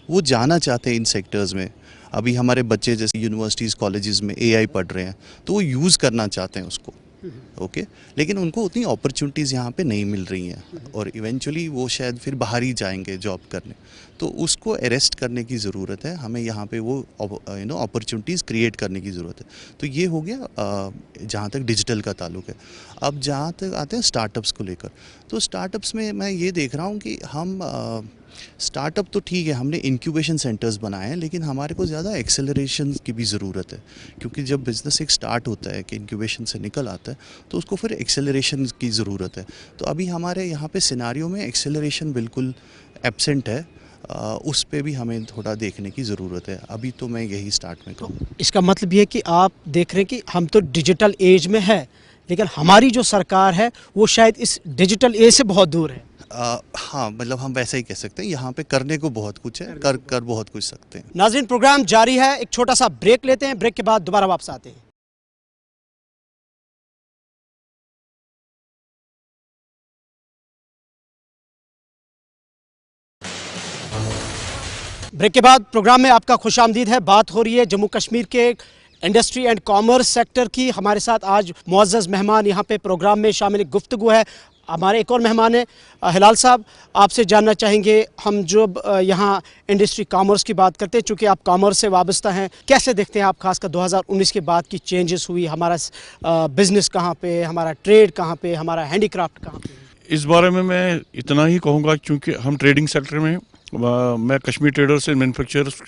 वो जाना चाहते हैं इन सेक्टर्स में। अभी हमारे बच्चे जैसे यूनिवर्सिटीज़, कॉलेजेस में AI पढ़ रहे हैं, तो वो यूज़ करना चाहते हैं उसको, ओके, लेकिन उनको उतनी अपॉर्चुनिटीज़ यहाँ पे नहीं मिल रही हैं, और इवेंचुअली वो शायद फिर बाहर ही जाएंगे जॉब करने। तो उसको अरेस्ट करने की ज़रूरत है, हमें यहाँ पे वो अपॉर्चुनिटीज़ क्रिएट करने की ज़रूरत है। तो ये हो गया जहाँ तक डिजिटल का ताल्लुक है। अब जहाँ तक आते हैं स्टार्टअप्स को लेकर, तो स्टार्टअप्स में मैं ये देख रहा हूँ कि हम स्टार्टअप तो ठीक है, हमने इंक्यूबेशन सेंटर्स बनाए हैं, लेकिन हमारे को ज़्यादा एक्सेलरेशन की भी ज़रूरत है, क्योंकि जब बिज़नेस एक स्टार्ट होता है कि इंक्यूबेशन से निकल आता है, तो उसको फिर एक्सेलरेशन की ज़रूरत है। तो अभी हमारे यहाँ पे सिनारियो में एक्सेलरेशन बिल्कुल एब्सेंट है, उस पे भी हमें थोड़ा देखने की ज़रूरत है। अभी तो मैं यही स्टार्ट में कहूँ। इसका मतलब ये है कि आप देख रहे हैं कि हम तो डिजिटल एज में है, लेकिन हमारी जो सरकार है वो शायद इस डिजिटल एज से बहुत दूर है। हाँ, मतलब हम वैसा ही कह सकते हैं, यहाँ पे करने को बहुत कुछ है, कर बहुत कुछ सकते हैं। नाज़रीन, प्रोग्राम जारी है, एक छोटा सा ब्रेक लेते हैं, ब्रेक के बाद दोबारा वापस आते हैं। ब्रेक के बाद प्रोग्राम में आपका खुशामदीद है। बात हो रही है जम्मू कश्मीर के इंडस्ट्री एंड कॉमर्स सेक्टर की। हमारे साथ आज मुअज़्ज़ज़ मेहमान यहाँ पे प्रोग्राम में शामिल गुफ्तगू है। हमारे एक और मेहमान हैं हिलाल साहब, आपसे जानना चाहेंगे, हम जो यहाँ इंडस्ट्री कॉमर्स की बात करते हैं, चूँकि आप कॉमर्स से वाबस्ता हैं, कैसे देखते हैं आप खासकर 2019 के बाद की चेंजेस हुई, हमारा बिज़नेस कहाँ पे, हमारा ट्रेड कहाँ पे, हमारा हैंडीक्राफ्ट कहाँ पे? इस बारे में मैं इतना ही कहूँगा, क्योंकि हम ट्रेडिंग सेक्टर में, मैं कश्मीर ट्रेडर्स एंड मैन्युफैक्चरर्स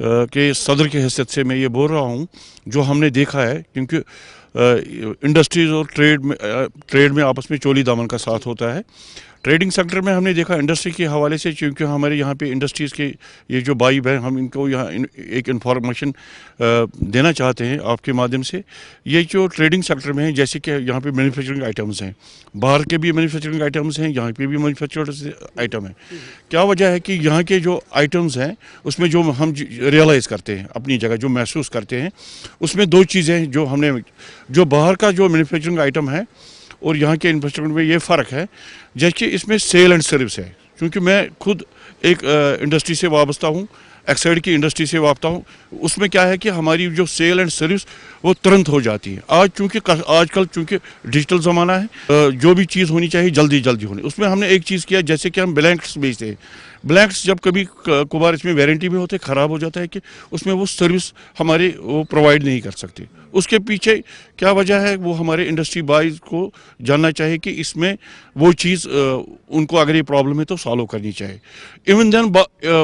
के सदर की हैसियत से मैं ये बोल रहा हूँ, जो हमने देखा है, क्योंकि इंडस्ट्रीज़ और ट्रेड में आपस में चोली दामन का साथ होता है। ट्रेडिंग सेक्टर में हमने देखा इंडस्ट्री के हवाले से, क्योंकि हमारे यहाँ पे इंडस्ट्रीज़ के ये जो भाई बहन, हम इनको यहाँ एक इन्फॉर्मेशन देना चाहते हैं आपके माध्यम से। ये जो ट्रेडिंग सेक्टर में है, जैसे कि यहाँ पे मैन्युफैक्चरिंग आइटम्स हैं, बाहर के भी मैन्युफैक्चरिंग आइटम्स हैं, यहाँ पे भी मैन्युफैक्चर्ड आइटम है। क्या वजह है कि यहाँ के जो आइटम्स हैं उसमें जो हम रियलाइज़ करते हैं अपनी जगह, जो महसूस करते हैं, उसमें दो चीज़ें हैं जो हमने, जो बाहर का जो मैन्युफैक्चरिंग आइटम है और यहाँ के इन्वेस्टमेंट में ये फ़र्क है, जैसे इसमें सेल एंड सर्विस है। क्योंकि मैं खुद एक इंडस्ट्री से वाबस्ता हूँ, एक्साइड की इंडस्ट्री से वाबस्ता हूँ। उसमें क्या है कि हमारी जो सेल एंड सर्विस वो तुरंत हो जाती है। आजकल चूँकि डिजिटल ज़माना है, जो भी चीज़ होनी चाहिए जल्दी होनी। उसमें हमने एक चीज़ किया, जैसे कि हम ब्लैंक्स बेचते हैं, ब्लैंक्स जब कभी कभार इसमें वारंटी में होते, ख़राब हो जाता है, कि उसमें वो सर्विस हमारे वो प्रोवाइड नहीं कर सकते। उसके पीछे क्या वजह है, वो हमारे इंडस्ट्री बॉयज़ को जानना चाहिए कि इसमें वो चीज़ उनको अगर ये प्रॉब्लम है तो सॉल्व करनी चाहिए। इवन देन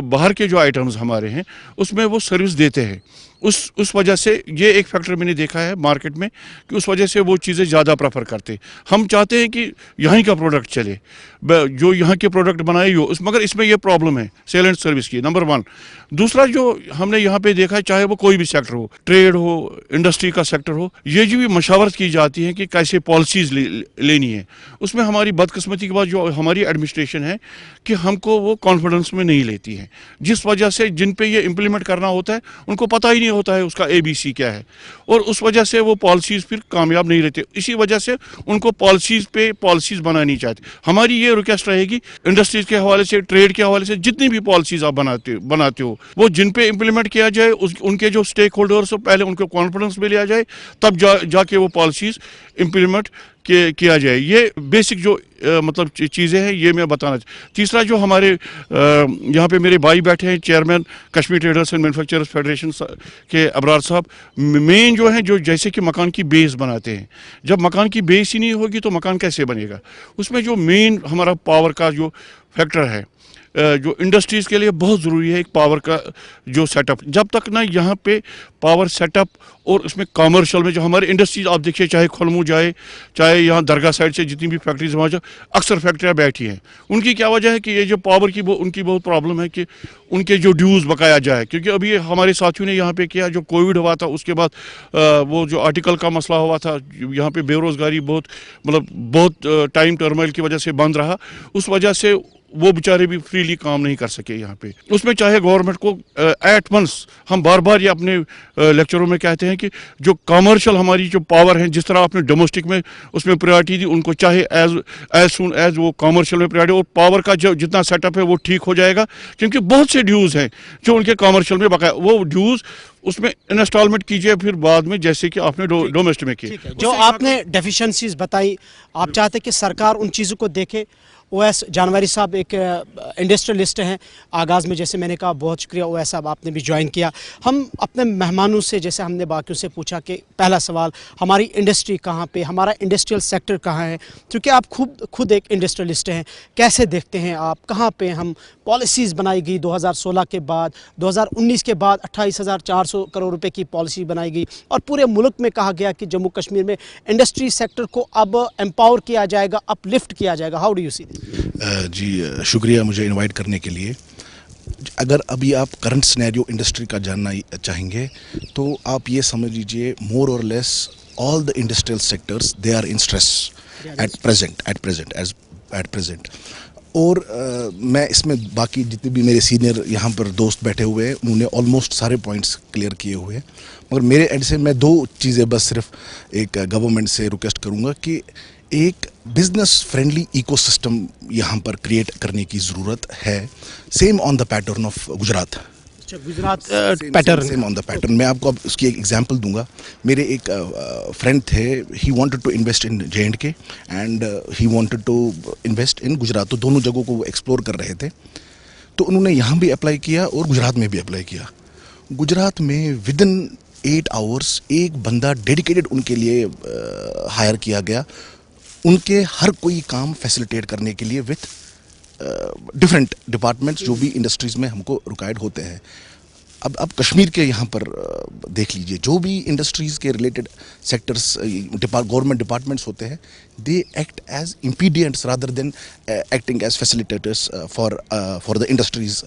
बाहर के जो आइटम्स हमारे हैं उसमें वो सर्विस देते हैं। उस वजह से ये एक फैक्टर मैंने देखा है मार्केट में, कि उस वजह से वो चीज़ें ज़्यादा प्रेफर करते। हम चाहते हैं कि यहाँ का प्रोडक्ट चले, जो यहाँ के प्रोडक्ट बनाए हो, मगर इसमें ये प्रॉब्लम है सेल एंड सर्विस की, नंबर 1। दूसरा जो हमने यहाँ पे देखा है, चाहे वो कोई भी सेक्टर हो, ट्रेड हो, इंडस्ट्री का सेक्टर हो, ये जो भी मशावरत की जाती है कि कैसे पॉलिसीज़ लेनी है, उसमें हमारी बदकिस्मती के बाद जो हमारी एडमिनिस्ट्रेशन है कि हमको वो कॉन्फिडेंस में नहीं लेती है, जिस वजह से जिन पे ये इम्प्लीमेंट करना होता है उनको पता ही नहीं होता है उसका ABC क्या है, और उस वजह से वो पॉलिसीज़ फिर कामयाब नहीं रहते। इसी वजह से उनको पॉलिसीज़ बनानी चाहते। हमारी ये रिक्वेस्ट रहेगी इंडस्ट्रीज़ के हवाले से, ट्रेड के हवाले से, जितनी भी पॉलिसीज़ आप बनाते हो वो जिन पे इम्प्लीमेंट किया जाए, उनके जो स्टेक होल्डर्स हो पहले उनको कॉन्फिडेंस में लिया जाए, तब जाके वो पॉलिसीज़ इम्प्लीमेंट किया जाए। ये बेसिक जो मतलब चीज़ें हैं ये मैं बताना। तीसरा जो हमारे यहाँ पे मेरे भाई बैठे हैं, chairman Kashmir traders and manufacturers federation के अबरार साहब, मेन जो है, जो जैसे कि मकान की बेस बनाते हैं, जब मकान की बेस ही नहीं होगी तो मकान कैसे बनेगा। उसमें जो मेन हमारा पावर का जो फैक्टर है, जो इंडस्ट्रीज़ के लिए बहुत ज़रूरी है, एक पावर का जो सेटअप, जब तक ना यहाँ पे पावर सेटअप और उसमें कमर्शियल में जो हमारे इंडस्ट्रीज आप देखिए, चाहे खुलमू जाए, चाहे यहाँ दरगाह साइड से जितनी भी फैक्ट्रीज वहाँ जो अक्सर फैक्ट्रियाँ बैठी हैं, उनकी क्या वजह है कि ये जो पावर की उनकी बहुत प्रॉब्लम है कि उनके जो ड्यूज़ बकाया जाए। क्योंकि अभी हमारे साथियों ने यहाँ पे किया, जो कोविड हुआ था उसके बाद वो जो आर्टिकल का मसला हुआ था, यहाँ पे बेरोज़गारी बहुत टाइम टर्मोइल की वजह से बंद रहा, उस वजह से वो बेचारे भी फ्रीली काम नहीं कर सके यहाँ पे। उसमें चाहे गवर्नमेंट को एट वंस, हम बार बार ये अपने लेक्चरों में कहते हैं कि जो कमर्शियल हमारी जो पावर है, जिस तरह आपने डोमेस्टिक में उसमें प्रायोरिटी दी, उनको चाहे एज सून एज वो कमर्शियल में प्रायोरिटी, और पावर का जो जितना सेटअप है वो ठीक हो जाएगा। क्योंकि बहुत से ड्यूज़ हैं जो उनके कमर्शियल में बकाया, वो ड्यूज़ उसमें इंस्टॉलमेंट कीजिए फिर बाद में, जैसे कि आपने डोमेस्टिक में की। जो आपने डेफिशिएंसीज बताई, आप चाहते कि सरकार उन चीज़ों को देखे। ओएस जानवारी साहब एक इंडस्ट्रियलिस्ट हैं, आगाज़ में जैसे मैंने कहा, बहुत शुक्रिया ओएस साहब, आपने भी ज्वाइन किया। हम अपने मेहमानों से, जैसे हमने बाकियों से पूछा कि पहला सवाल, हमारी इंडस्ट्री कहाँ पे, हमारा इंडस्ट्रियल सेक्टर कहाँ है, क्योंकि आप खुद एक इंडस्ट्रियलिस्ट हैं, कैसे देखते हैं आप, कहाँ पे हम पॉलिसीज़ बनाई गई 2016 के बाद, 2019 के बाद 28,400 करोड़ रुपए की पॉलिसी बनाई गई, और पूरे मुल्क में कहा गया कि जम्मू कश्मीर में इंडस्ट्री सेक्टर को अब एम्पावर किया जाएगा, अपलिफ्ट किया जाएगा। How do you see? जी शुक्रिया मुझे इनवाइट करने के लिए। अगर अभी आप करंट सिनेरियो इंडस्ट्री का जानना चाहेंगे तो आप ये समझ लीजिए, मोर और less all the industrial sectors they are in stress at present. और मैं इसमें बाकी जितने भी मेरे सीनियर यहाँ पर दोस्त बैठे हुए हैं उन्होंने ऑलमोस्ट सारे पॉइंट्स क्लियर किए हुए हैं, मगर मेरे एंड से मैं दो चीज़ें बस सिर्फ एक गवर्नमेंट से रिक्वेस्ट करूँगा कि एक बिजनेस फ्रेंडली इकोसिस्टम यहाँ पर क्रिएट करने की ज़रूरत है, same on the pattern of Gujarat. Gujarat pattern same on the pattern. मैं आपको अब उसकी एक एग्जांपल दूंगा। मेरे एक फ्रेंड थे, he wanted to invest in J&K and he wanted to invest in Gujarat, तो दोनों जगहों को वो एक्सप्लोर कर रहे थे। तो उन्होंने यहाँ भी अप्लाई किया और गुजरात में भी अप्लाई किया। गुजरात में विद इन 8 आवर्स एक बंदा डेडिकेटेड उनके लिए हायर किया गया, उनके हर कोई काम फैसिलिटेट करने के लिए विथ डिफरेंट डिपार्टमेंट्स जो भी इंडस्ट्रीज में हमको रिक्वायर्ड होते हैं। अब कश्मीर के यहाँ पर देख लीजिए, जो भी इंडस्ट्रीज़ के रिलेटेड सेक्टर्स गवर्नमेंट डिपार्टमेंट्स होते हैं, they act as impediments rather than acting as facilitators for the industries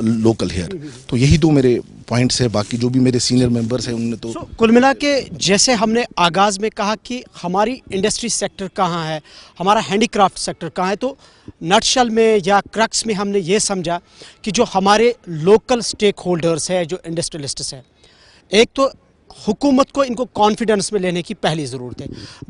local here. तो यही दो मेरे पॉइंट्स है। बाकी जो भी मेरे सीनियर मेंबर्स हैं उनने तो कुल मिला के, जैसे हमने आगाज़ में कहा कि हमारी इंडस्ट्री सेक्टर कहाँ है, हमारा हैंडीक्राफ्ट सेक्टर कहाँ है, तो नटशल में या क्रक्स में हमने ये समझा कि जो हमारे लोकल स्टेक होल्डर्स हैं, जो इंडस्ट्रियलिस्ट्स हैं, एक तो हुकूमत को इनको कॉन्फिडेंस में लेने की पहली ज़रूरत है।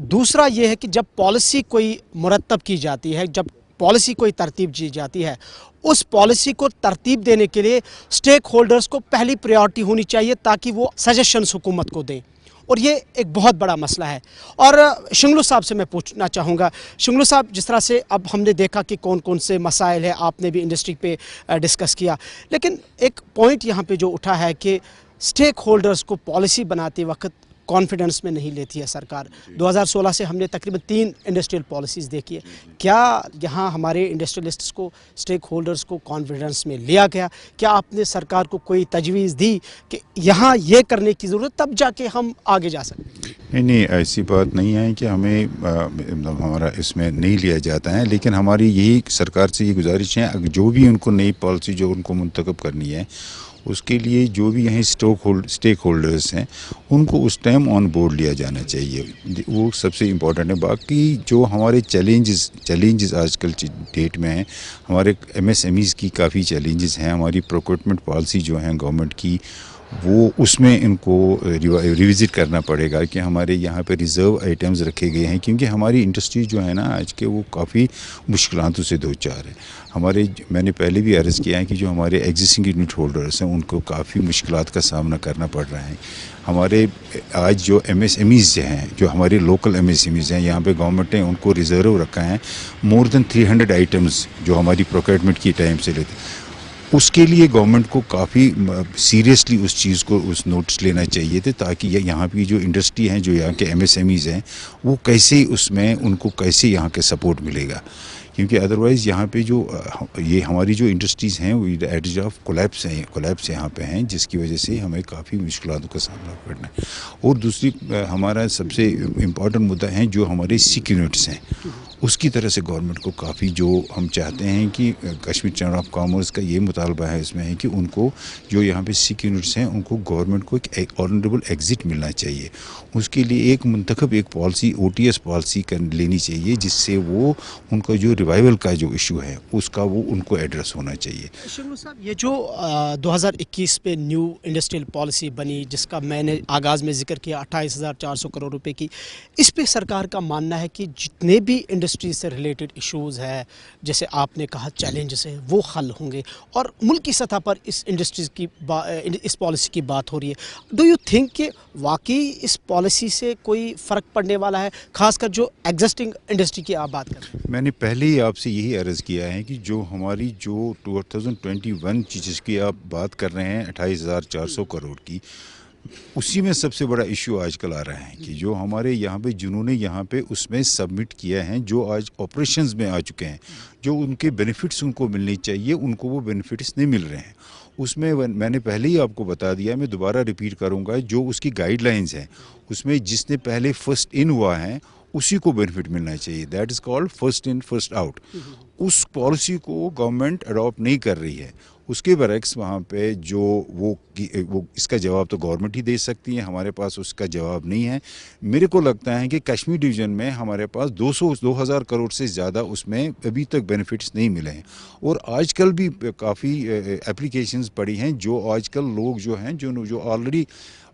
दूसरा ये है कि जब पॉलिसी कोई मुरतब की जाती है, जब पॉलिसी कोई तरतीब दी जाती है, उस पॉलिसी को तरतीब देने के लिए स्टेक होल्डर्स को पहली प्रायोरिटी होनी चाहिए ताकि वो सजेशंस हुकूमत को दें, और ये एक बहुत बड़ा मसला है। और शुंगलू साहब से मैं पूछना चाहूँगा, शुंगलू साहब, जिस तरह से अब हमने देखा कि कौन कौन से मसाइल हैं, आपने भी इंडस्ट्री पे डिस्कस किया, लेकिन एक पॉइंट यहाँ पे जो उठा है कि स्टेक होल्डर्स को पॉलिसी बनाते वक्त कॉन्फिडेंस में नहीं लेती है सरकार। 2016 से हमने तकरीबन 3 इंडस्ट्रियल पॉलिसीज़ देखी है। क्या यहाँ हमारे इंडस्ट्रियलिस्ट्स को, स्टेक होल्डर्स को कॉन्फिडेंस में लिया गया? क्या आपने सरकार को कोई तजवीज़ दी कि यहाँ ये करने की ज़रूरत, तब जाके हम आगे जा सकते हैं? नहीं, ऐसी बात नहीं है कि हमें हमारा इसमें नहीं लिया जाता है, लेकिन हमारी यही सरकार से ये गुजारिश है, जो भी उनको नई पॉलिसी जो उनको मुंतखब करनी है, उसके लिए जो भी यहाँ स्टेक होल्डर्स हैं उनको उस टाइम ऑन बोर्ड लिया जाना चाहिए, वो सबसे इम्पोर्टेंट है। बाकी जो हमारे चैलेंजेस आजकल डेट में हैं, हमारे MSMEs की काफ़ी चैलेंजेस हैं। हमारी प्रोक्योरमेंट पॉलिसी जो है गवर्नमेंट की, वो उसमें इनको रिविज़िट करना पड़ेगा कि हमारे यहाँ पे रिज़र्व आइटम्स रखे गए हैं, क्योंकि हमारी इंडस्ट्री जो है ना आज के, वो काफ़ी मुश्किलातों से दो चार है। मैंने पहले भी अर्ज़ किया है कि जो हमारे एग्जिस्टिंग यूनिट होल्डर्स हैं उनको काफ़ी मुश्किलात का सामना करना पड़ रहा है। हमारे आज जो MSMEs हैं, जो हमारे लोकल MSMEs हैं, यहाँ पे गवर्नमेंट ने उनको रिज़र्व रखा है मोर देन 300 आइटम्स जो हमारी प्रोक्योरमेंट की टाइम से लेते। उसके लिए गवर्नमेंट को काफ़ी सीरियसली उस चीज़ को, उस नोटिस लेना चाहिए थे, ताकि यहाँ की जो इंडस्ट्री हैं, जो यहाँ के MSMEs हैं, वो कैसे उसमें उनको कैसे यहाँ के सपोर्ट मिलेगा, क्योंकि अदरवाइज़ यहाँ पे जो ये हमारी जो इंडस्ट्रीज़ हैं वो एज ऑफ कोलैप्स यहाँ पे हैं, जिसकी वजह से हमें काफ़ी मुश्किलातों का सामना करना है। और दूसरी हमारा सबसे इम्पॉर्टेंट मुद्दा है जो हमारे सिक यूनिट्स हैं, उसकी तरह से गवर्नमेंट को काफ़ी, जो हम चाहते हैं कि कश्मीर चैम्बर ऑफ कॉमर्स का ये मुतालबा है इसमें है कि उनको जो यहाँ पे सिक यूनिट्स हैं उनको गवर्नमेंट को एक ऑनरेबल एग्जिट मिलना चाहिए। उसके लिए एक मुंतखब एक पॉलिसी, OTS पॉलिसी लेनी चाहिए, जिससे वो उनका जो रिवाइवल का जो इशू है उसका वो उनको एड्रेस होना चाहिए। शुंगलू साहब, ये जो 2021 पे न्यू इंडस्ट्रियल पॉलिसी बनी, जिसका मैंने आगाज़ में जिक्र किया 28,400 करोड़ रुपए की, इस पे सरकार का मानना है कि जितने भी इंडस्ट्री से रिलेटेड इश्यूज़ है, जैसे आपने कहा चैलेंजेस है, वो हल होंगे और मुल्क की सतह पर इस इंडस्ट्रीज़ की इस पॉलिसी की बात हो रही है। डू यू थिंक कि वाकई इस पॉलिसी से कोई फ़र्क पड़ने वाला है, खासकर जो एग्जिस्टिंग इंडस्ट्री की आप बात कर रहे हैं? मैंने पहले ही आपसे यही अर्ज़ किया है कि जो हमारी जो 2021 की जिसकी आप बात कर रहे हैं 28,400 करोड़ की, उसी में सबसे बड़ा इशू आजकल आ रहा है कि जो हमारे यहाँ पे जिन्होंने यहाँ पे उसमें सबमिट किया है, जो आज ऑपरेशंस में आ चुके हैं, जो उनके बेनिफिट्स उनको मिलने चाहिए, उनको वो बेनिफिट्स नहीं मिल रहे हैं। उसमें मैंने पहले ही आपको बता दिया, मैं दोबारा रिपीट करूँगा, जो उसकी गाइडलाइंस हैं उसमें जिसने पहले फर्स्ट इन हुआ है उसी को बेनिफिट मिलना चाहिए। That is called first in first out. उस पॉलिसी को गवर्नमेंट अडॉप्ट नहीं कर रही है। उसके बरक्स वहाँ पे जो वो इसका जवाब तो गवर्नमेंट ही दे सकती है, हमारे पास उसका जवाब नहीं है। मेरे को लगता है कि कश्मीर डिवीज़न में हमारे पास 2,000 करोड़ से ज़्यादा उसमें अभी तक बेनिफिट्स नहीं मिले हैं। और आजकल भी काफ़ी एप्लीकेशंस पड़ी हैं, जो आजकल लोग जो हैं जो ऑलरेडी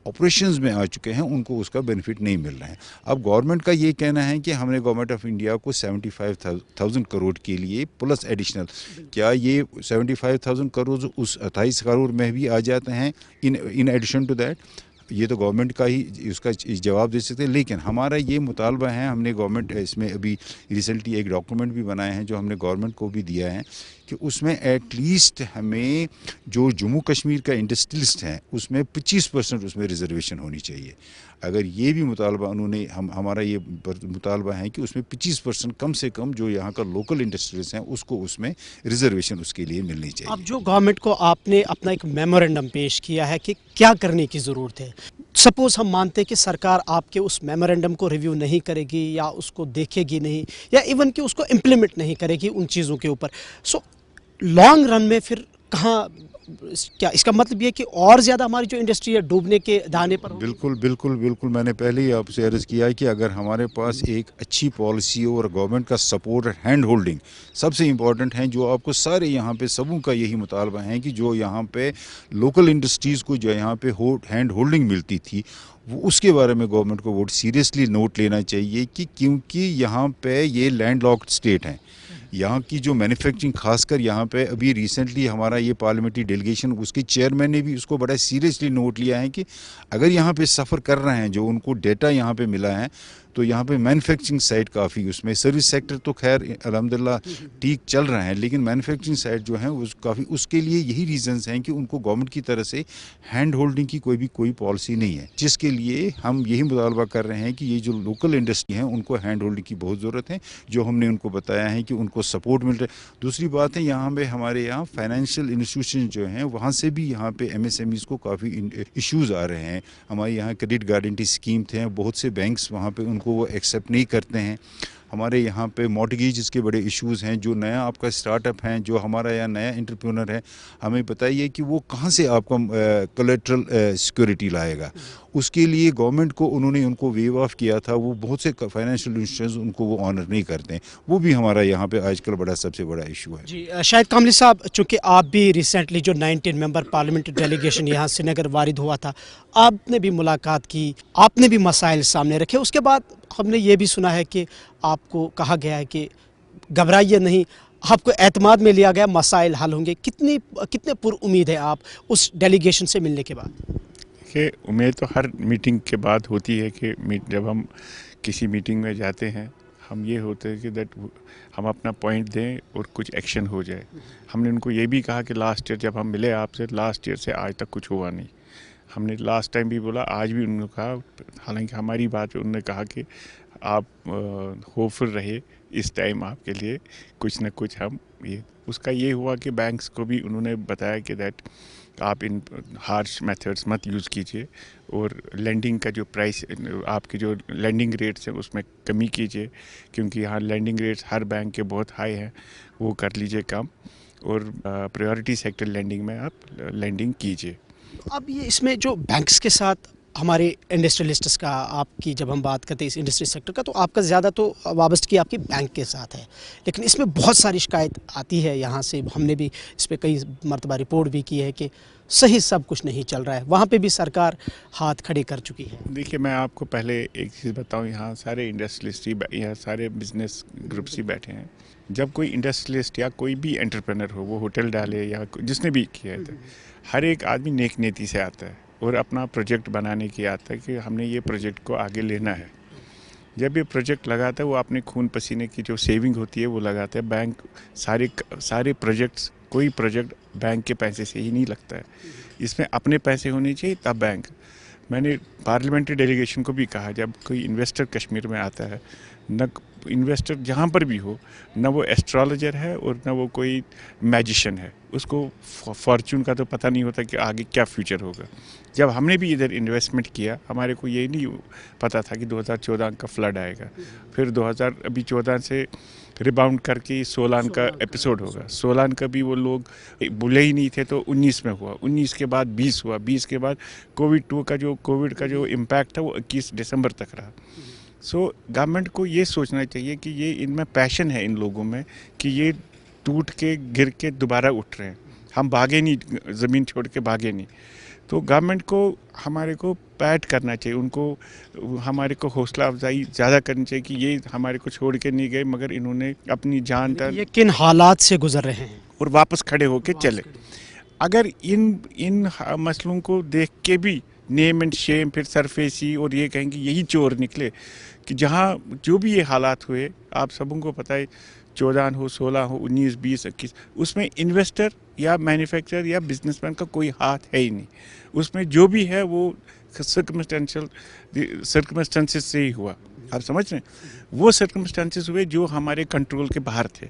ऑपरेशंस में आ चुके हैं उनको उसका बेनिफिट नहीं मिल रहा है। अब गवर्नमेंट का ये कहना है कि हमने गवर्नमेंट ऑफ इंडिया को 75,000 करोड़ के लिए प्लस एडिशनल, क्या ये 75,000 करोड़ उस 28 करोड़ में भी आ जाते हैं इन एडिशन टू दैट? ये तो गवर्नमेंट का ही उसका जवाब दे सकते हैं। लेकिन हमारा ये मुतालबा है, हमने गवर्नमेंट इसमें अभी रिसेंटली एक डॉक्यूमेंट भी बनाए हैं जो हमने गवर्नमेंट को भी दिया है कि उसमें एटलीस्ट हमें जो जम्मू कश्मीर का इंडस्ट्रियलिस्ट हैं उसमें 25% उसमें रिजर्वेशन होनी चाहिए। अगर ये भी मुतालबा उन्होंने हमारा ये मुतालबा है कि उसमें 25% कम से कम जो यहाँ का लोकल इंडस्ट्रियलिस्ट हैं उसको उसमें रिजर्वेशन उसके लिए मिलनी चाहिए। अब जो गवर्नमेंट को आपने अपना एक मेमोरेंडम पेश किया है कि क्या करने की ज़रूरत है, सपोज हम मानते हैं कि सरकार आपके उस मेमोरेंडम को रिव्यू नहीं करेगी या उसको देखेगी नहीं या इवन कि उसको इम्प्लीमेंट नहीं करेगी उन चीज़ों के ऊपर, सो लॉन्ग रन में फिर कहाँ, क्या इसका मतलब ये कि और ज़्यादा हमारी जो इंडस्ट्री है डूबने के दाने पर होगी? बिल्कुल मैंने पहले ही आपसे अर्ज़ किया है कि अगर हमारे पास एक अच्छी पॉलिसी और गवर्नमेंट का सपोर्ट और हैंड होल्डिंग सबसे इम्पॉर्टेंट है, जो आपको सारे यहाँ पे सबों का यही मुतालबा है कि जो यहाँ पे लोकल इंडस्ट्रीज़ को जो यहाँ पे हैंड होल्डिंग मिलती थी वो उसके बारे में गवर्नमेंट को बहुत सीरियसली नोट लेना चाहिए कि क्योंकि यहाँ पे ये लैंड लॉक्ड स्टेट हैं, यहाँ की जो मैन्युफैक्चरिंग खासकर यहाँ पे अभी रिसेंटली हमारा ये पार्लियामेंट्री डेलीगेशन उसके चेयरमैन ने भी उसको बड़ा सीरियसली नोट लिया है कि अगर यहाँ पे सफ़र कर रहे हैं, जो उनको डेटा यहाँ पे मिला है, तो यहाँ पे मैन्युफैक्चरिंग साइड काफ़ी, उसमें सर्विस सेक्टर तो खैर अल्हम्दुलिल्लाह ठीक चल रहा है, लेकिन मैन्युफैक्चरिंग साइड जो है उस काफ़ी, उसके लिए यही रीजंस हैं कि उनको गवर्नमेंट की तरफ से हैंड होल्डिंग की कोई पॉलिसी नहीं है, जिसके लिए हम यही मुतालबा कर रहे हैं कि ये जो लोकल इंडस्ट्री हैं उनको हैंड होल्डिंग की बहुत ज़रूरत है, जो हमने उनको बताया है कि उनको सपोर्ट मिल रहा है। दूसरी बात है, यहाँ पे हमारे यहाँ फाइनेंशियल इंस्टीट्यूशन जो हैं वहाँ से भी यहाँ पे MSMEs को काफ़ी इश्यूज़ आ रहे हैं। हमारे यहाँ क्रेडिट गारंटी स्कीम थे, बहुत से बैंक्स वहाँ पे उनको वो एक्सेप्ट नहीं करते हैं। हमारे यहाँ पे मॉर्टगेज के बड़े इश्यूज़ हैं। जो नया आपका स्टार्टअप है, जो हमारा यहाँ नया एंटरप्रेन्योर है, हमें बताइए कि वो कहाँ से आपका कोलेटरल सिक्योरिटी लाएगा। उसके लिए गवर्नमेंट को उनको वेव ऑफ किया था, वो बहुत से फाइनेंशियल इंस्टीट्यूशंस उनको वो ऑनर नहीं करते हैं। वो भी हमारा यहाँ पे आजकल सबसे बड़ा इशू है। जी शाहिद कामली साहब, चूँकि आप भी रिसेंटली जो 19 मेंबर पार्लियामेंट्री डेलीगेशन यहाँ श्रीनगर वारिद हुआ था, आपने भी मुलाकात की, आपने भी मसाइल सामने रखे, उसके बाद हमने ये भी सुना है कि आपको कहा गया है कि घबराइए नहीं, आपको एतमाद में लिया गया, मसाइल हल होंगे। कितने पुरउम्मीद है आप उस डेलीगेशन से मिलने के बाद? कि उम्मीद तो हर मीटिंग के बाद होती है कि जब हम किसी मीटिंग में जाते हैं, हम ये होते हैं कि दैट हम अपना पॉइंट दें और कुछ एक्शन हो जाए। हमने उनको ये भी कहा कि लास्ट ईयर जब हम मिले आपसे, लास्ट ईयर से आज तक कुछ हुआ नहीं। हमने लास्ट टाइम भी बोला, आज भी उन्होंने कहा, हालांकि हमारी बात पे उन्होंने कहा कि आप होपफुल रहे, इस टाइम आपके लिए कुछ न कुछ हम ये, उसका ये हुआ कि बैंक्स को भी उन्होंने बताया कि दैट आप इन हार्श मेथड्स मत यूज़ कीजिए और लेंडिंग का जो प्राइस, आपके जो लेंडिंग रेट्स हैं उसमें कमी कीजिए, क्योंकि यहाँ लेंडिंग रेट्स हर बैंक के बहुत हाई हैं, वो कर लीजिए कम और प्रायोरिटी सेक्टर लेंडिंग में आप लेंडिंग कीजिए। अब ये इसमें जो बैंक्स के साथ हमारे इंडस्ट्रियलिस्ट्स का, आपकी जब हम बात करते हैं इस इंडस्ट्री सेक्टर का, तो आपका ज़्यादा तो वाबस्तगी आपकी बैंक के साथ है, लेकिन इसमें बहुत सारी शिकायत आती है यहाँ से। हमने भी इस पर कई मरतबा रिपोर्ट भी की है कि सही सब कुछ नहीं चल रहा है, वहाँ पे भी सरकार हाथ खड़े कर चुकी है। देखिए, मैं आपको पहले एक चीज़ बताऊँ, यहाँ सारे इंडस्ट्रियलिस्ट, यहाँ सारे बिजनेस ग्रुप्स ही बैठे हैं। जब कोई इंडस्ट्रियलिस्ट या कोई भी एंटरप्रेन्योर हो, वो होटल डाले या जिसने भी किया है, हर एक आदमी नेक नीति से आता है और अपना प्रोजेक्ट बनाने की आता है कि हमने ये प्रोजेक्ट को आगे लेना है। जब ये प्रोजेक्ट लगाता है, वो अपने खून पसीने की जो सेविंग होती है वो लगाता है। बैंक सारे प्रोजेक्ट्स, कोई प्रोजेक्ट बैंक के पैसे से ही नहीं लगता है, इसमें अपने पैसे होने चाहिए तब बैंक। मैंने पार्लियामेंट्री डेलीगेशन को भी कहा, जब कोई इन्वेस्टर कश्मीर में आता है, न इन्वेस्टर जहाँ पर भी हो, न वो एस्ट्रोलॉजर है और न वो कोई मैजिशियन है, उसको फॉर्चून का तो पता नहीं होता कि आगे क्या फ्यूचर होगा। जब हमने भी इधर इन्वेस्टमेंट किया, हमारे को ये नहीं पता था कि 2014 का फ्लड आएगा, फिर 2014 से रिबाउंड करके 16 का एपिसोड होगा। 16 का भी वो लोग भूले ही नहीं थे, तो 19 में हुआ, 19 के बाद 20 हुआ, 20 के बाद कोविड का जो इम्पैक्ट था वो 21 दिसंबर तक रहा। सो गवर्नमेंट को ये सोचना चाहिए कि ये इनमें पैशन है, इन लोगों में, कि ये टूट के गिर के दोबारा उठ रहे हैं। हम भागे नहीं, ज़मीन छोड़ के भागे नहीं। तो गवर्नमेंट को हमारे को पैट करना चाहिए, उनको हमारे को हौसला अफजाई ज़्यादा करनी चाहिए कि ये हमारे को छोड़ के नहीं गए, मगर इन्होंने अपनी जान तक ये किन हालात से गुजर रहे हैं और वापस खड़े होके चले। अगर इन मसलों को देख के भी नेम एंड शेम फिर सरफेसी और ये कहेंगे यही चोर निकले, कि जहाँ जो भी ये हालात हुए आप सबों को पता है, 14 हो, 16 हो, 19, 20, 21, उसमें इन्वेस्टर या मैन्युफैक्चरर या बिजनेसमैन का कोई हाथ है ही नहीं। उसमें जो भी है वो सर्कमस्टेंसेस से ही हुआ। आप समझ रहे हैं, वो सर्कमस्टेंसेस हुए जो हमारे कंट्रोल के बाहर थे।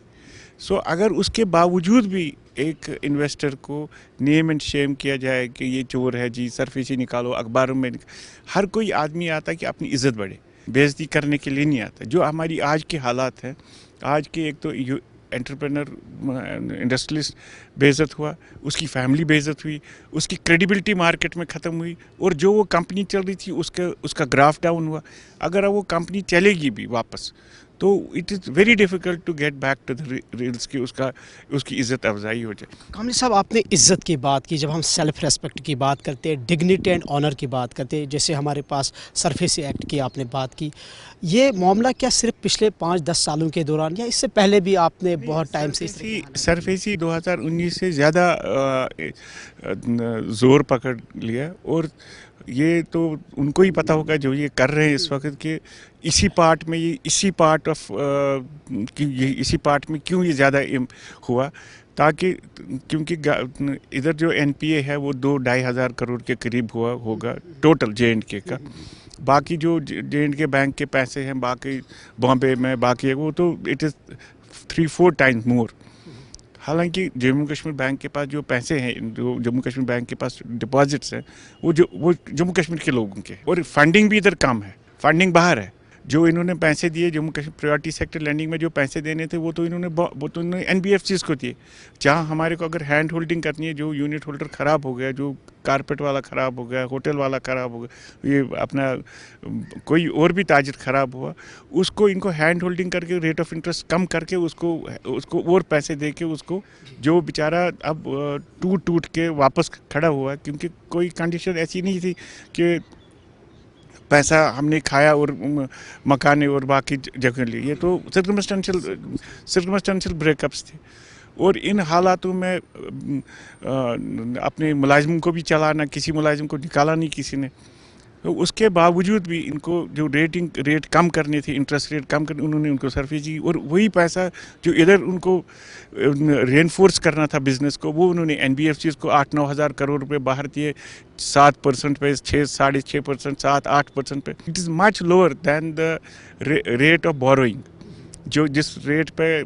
सो अगर उसके बावजूद भी एक इन्वेस्टर को नेम एंड शेम किया जाए कि ये चोर है जी, सरफेसी निकालो, अखबारों में हर कोई आदमी आता है कि अपनी इज्जत बढ़े, बेइज्जती करने के लिए नहीं आता। जो हमारी आज के हालात हैं, आज के एक तो एंटरप्रेनर इंडस्ट्रियलिस्ट बेइज्जत हुआ, उसकी फैमिली बेइज्जत हुई, उसकी क्रेडिबिलिटी मार्केट में ख़त्म हुई, और जो वो कंपनी चल रही थी उसका ग्राफ डाउन हुआ। अगर वो कंपनी चलेगी भी वापस तो it is very difficult to get back to the rails की उसकी इज़्ज़त अफजाई हो जाए। कामली साहब, आपने इज़्ज़त की बात की, जब हम सेल्फ रेस्पेक्ट की बात करते हैं, डिग्निटी एंड ऑनर की बात करते हैं, जैसे हमारे पास सरफेसी एक्ट की आपने बात की, ये मामला क्या सिर्फ पिछले 5-10 सालों के दौरान या इससे पहले भी आपने बहुत टाइम से सरफेसी 2019 से ज़्यादा ज़ोर पकड़ लिया, और ये तो उनको ही पता होगा जो ये कर रहे हैं इस वक्त के इसी पार्ट में क्यों ये ज़्यादा हुआ, ताकि क्योंकि इधर जो एनपीए है वो 2-2.5 हज़ार करोड़ के करीब होगा टोटल जे&के का। बाकी जो जे&के बैंक के पैसे हैं बाकी बॉम्बे में बाकी है, वो तो इट इज़ 3-4 टाइम्स मोर। हालांकि जम्मू कश्मीर बैंक के पास जो पैसे हैं, जो जम्मू कश्मीर बैंक के पास डिपॉजिट्स हैं, वो जम्मू कश्मीर के लोगों के, और फंडिंग भी इधर कम है, फंडिंग बाहर है। जो इन्होंने पैसे दिए Jammu Kashmir priority sector lending में जो पैसे देने थे वो तो इन्होंने एनबीएफसीज को दिए। जहाँ हमारे को अगर हैंड होल्डिंग करनी है, जो यूनिट होल्डर ख़राब हो गया, जो कारपेट वाला ख़राब हो गया, होटल वाला ख़राब हो गया, ये अपना कोई और भी ताजिर ख़राब हुआ, उसको इनको हैंड होल्डिंग करके रेट ऑफ इंटरेस्ट कम करके उसको और पैसे दे के उसको, जो बेचारा अब टूट के वापस खड़ा हुआ, क्योंकि कोई कंडीशन ऐसी नहीं थी कि पैसा हमने खाया और मकाने और बाकी जगह लिए। ये तो सर्कमस्टेंशियल ब्रेकअप्स थे, और इन हालातों में अपने मुलाजिमों को भी चलाना, किसी मुलाजिम को निकाला नहीं किसी ने, तो उसके बावजूद भी इनको जो रेट कम करने थे, इंटरेस्ट रेट कम करने, उन्होंने उनको सरफेसी, और वही पैसा जो इधर उनको रेनफोर्स करना था बिज़नेस को, वो उन्होंने एनबीएफसीज को 8-9 हज़ार करोड़ रुपए बाहर दिए 7% पे, 6-6.5%, 7-8% पे। It is much lower than the rate of borrowing, जो जिस रेट पे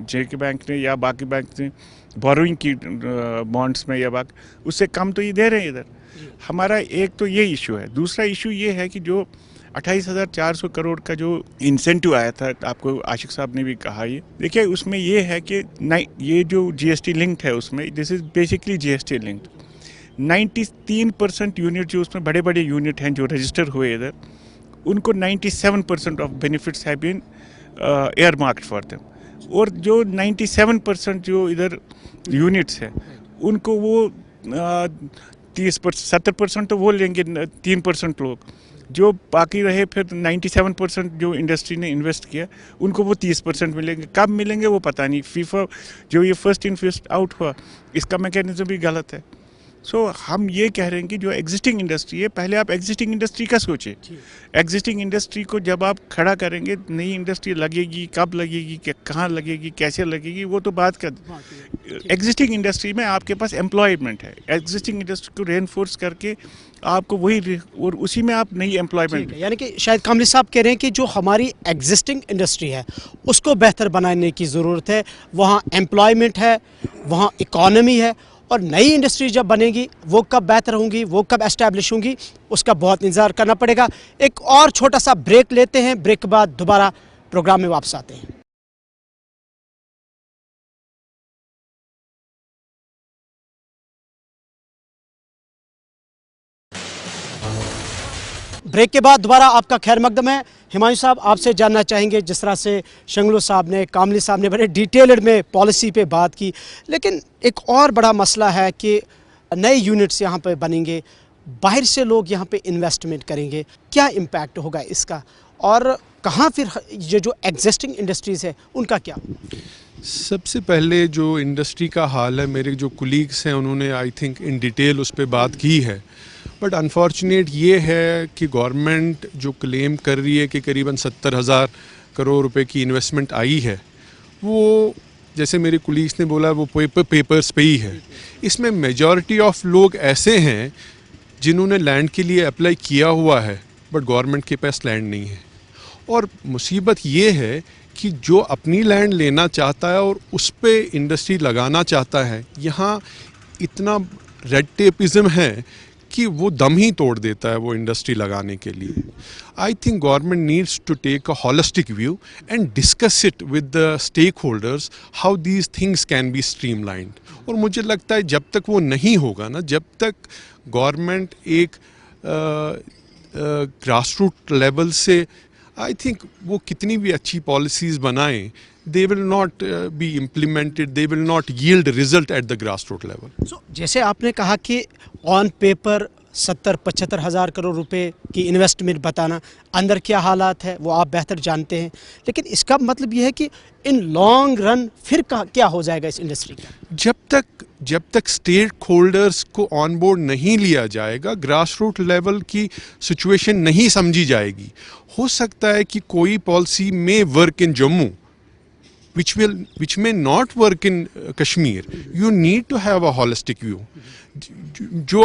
जे&के बैंक ने या बाकी बैंक ने बोरोइंग की बॉन्ड्स में या बाकी, उससे कम तो ये दे रहे हैं इधर। हमारा एक तो ये इशू है। दूसरा इशू ये है कि जो 28,400 करोड़ का जो इंसेंटिव आया था, आपको आशिक साहब ने भी कहा, ये देखिए उसमें ये है कि ये जो जीएसटी लिंक्ड है उसमें, this is basically GST linked. 93% unit जो उसमें बड़े बड़े यूनिट हैं जो रजिस्टर हुए इधर, उनको 97% of benefits have been earmarked for them, और जो 97% जो इधर यूनिट्स हैं उनको वो 70% तो वो लेंगे, 3% लोग, जो बाकी रहे फिर 97% जो इंडस्ट्री ने इन्वेस्ट किया उनको वो 30% मिलेंगे। कब मिलेंगे वो पता नहीं। फीफा जो ये फर्स्ट इन फर्स्ट आउट हुआ, इसका मैकेनिज्म भी गलत है। सो हम ये कह रहे हैं कि जो एग्जिस्टिंग इंडस्ट्री है, पहले आप एग्जिस्टिंग इंडस्ट्री का सोचें। एग्जिस्टिंग इंडस्ट्री को जब आप खड़ा करेंगे, नई इंडस्ट्री लगेगी, कब लगेगी, कहाँ लगेगी, कैसे लगेगी, वो तो बात कर। एग्जिस्टिंग इंडस्ट्री में आपके पास एम्प्लॉयमेंट है, एग्जिस्टिंग इंडस्ट्री को रेनफोर्स करके आपको वही, और उसी में आप नई एम्प्लॉयमेंट, यानी कि शायद कामली साहब कह रहे हैं कि जो हमारी एग्जिस्टिंग इंडस्ट्री है उसको बेहतर बनाने की ज़रूरत है। वहाँ एम्प्लॉयमेंट है, वहाँ इकॉनमी है, और नई इंडस्ट्री जब बनेगी वो कब बेहतर होंगी, वो कब एस्टैब्लिश होंगी, उसका बहुत इंतज़ार करना पड़ेगा। एक और छोटा सा ब्रेक लेते हैं, ब्रेक के बाद दोबारा प्रोग्राम में वापस आते हैं। ब्रेक के बाद दोबारा आपका खैर मकदम है। हिमांशु साहब, आपसे जानना चाहेंगे, जिस तरह से शंगलू साहब ने, कामली साहब ने बड़े डिटेल्ड में पॉलिसी पे बात की, लेकिन एक और बड़ा मसला है कि نئے یونٹس یہاں پہ بنیں گے, باہر سے لوگ یہاں پہ انویسٹمنٹ کریں گے, کیا امپیکٹ ہوگا اس کا, اور کہاں پھر یہ جو ایگزسٹنگ انڈسٹریز ہے ان کا کیا؟ سب سے پہلے جو انڈسٹری کا حال ہے, میرے جو کولیگس ہیں انہوں نے آئی تھنک ان ڈیٹیل اس پہ بات کی ہے, بٹ انفارچونیٹ یہ ہے کہ گورنمنٹ جو کلیم کر رہی ہے کہ قریباً 70,000 کروڑ روپے کی انویسٹمنٹ آئی ہے, وہ جیسے میرے کولیگس نے بولا وہ پیپرز پہ ہی ہے. اس میں میجورٹی آف لوگ ایسے ہیں جنہوں نے لینڈ کے لیے اپلائی کیا ہوا ہے بٹ گورنمنٹ کے پاس لینڈ نہیں ہے. اور مصیبت یہ ہے کہ جو اپنی لینڈ لینا چاہتا ہے اور اس پہ انڈسٹری لگانا چاہتا ہے, یہاں اتنا ریڈ ٹیپزم ہے کہ وہ دم ہی توڑ دیتا ہے وہ انڈسٹری لگانے کے لیے. I think government needs to take a holistic view and discuss it with the stakeholders how these things can be streamlined. اور مجھے لگتا ہے جب تک وہ نہیں ہوگا نا, جب تک گورنمنٹ ایک گراس روٹ لیول سے آئی تھنک وہ کتنی بھی اچھی پالیسیز بنائیں, they will not be implemented, they will not yield result at the grassroots level. So, جیسے آپ نے کہا کہ آن پیپر 70-75 ہزار کروڑ روپے کی انویسٹمنٹ بتانا, اندر کیا حالات ہے وہ آپ بہتر جانتے ہیں, لیکن اس کا مطلب یہ ہے کہ ان لانگ رن پھر کیا ہو جائے گا اس انڈسٹری کا؟ جب تک اسٹیک ہولڈرز کو آن بورڈ نہیں لیا جائے گا, گراس روٹ لیول کی سچویشن نہیں سمجھی جائے گی. ہو سکتا ہے کہ کوئی پالیسی میں work in Jammu which may not work in Kashmir. You need to have a holistic view. جو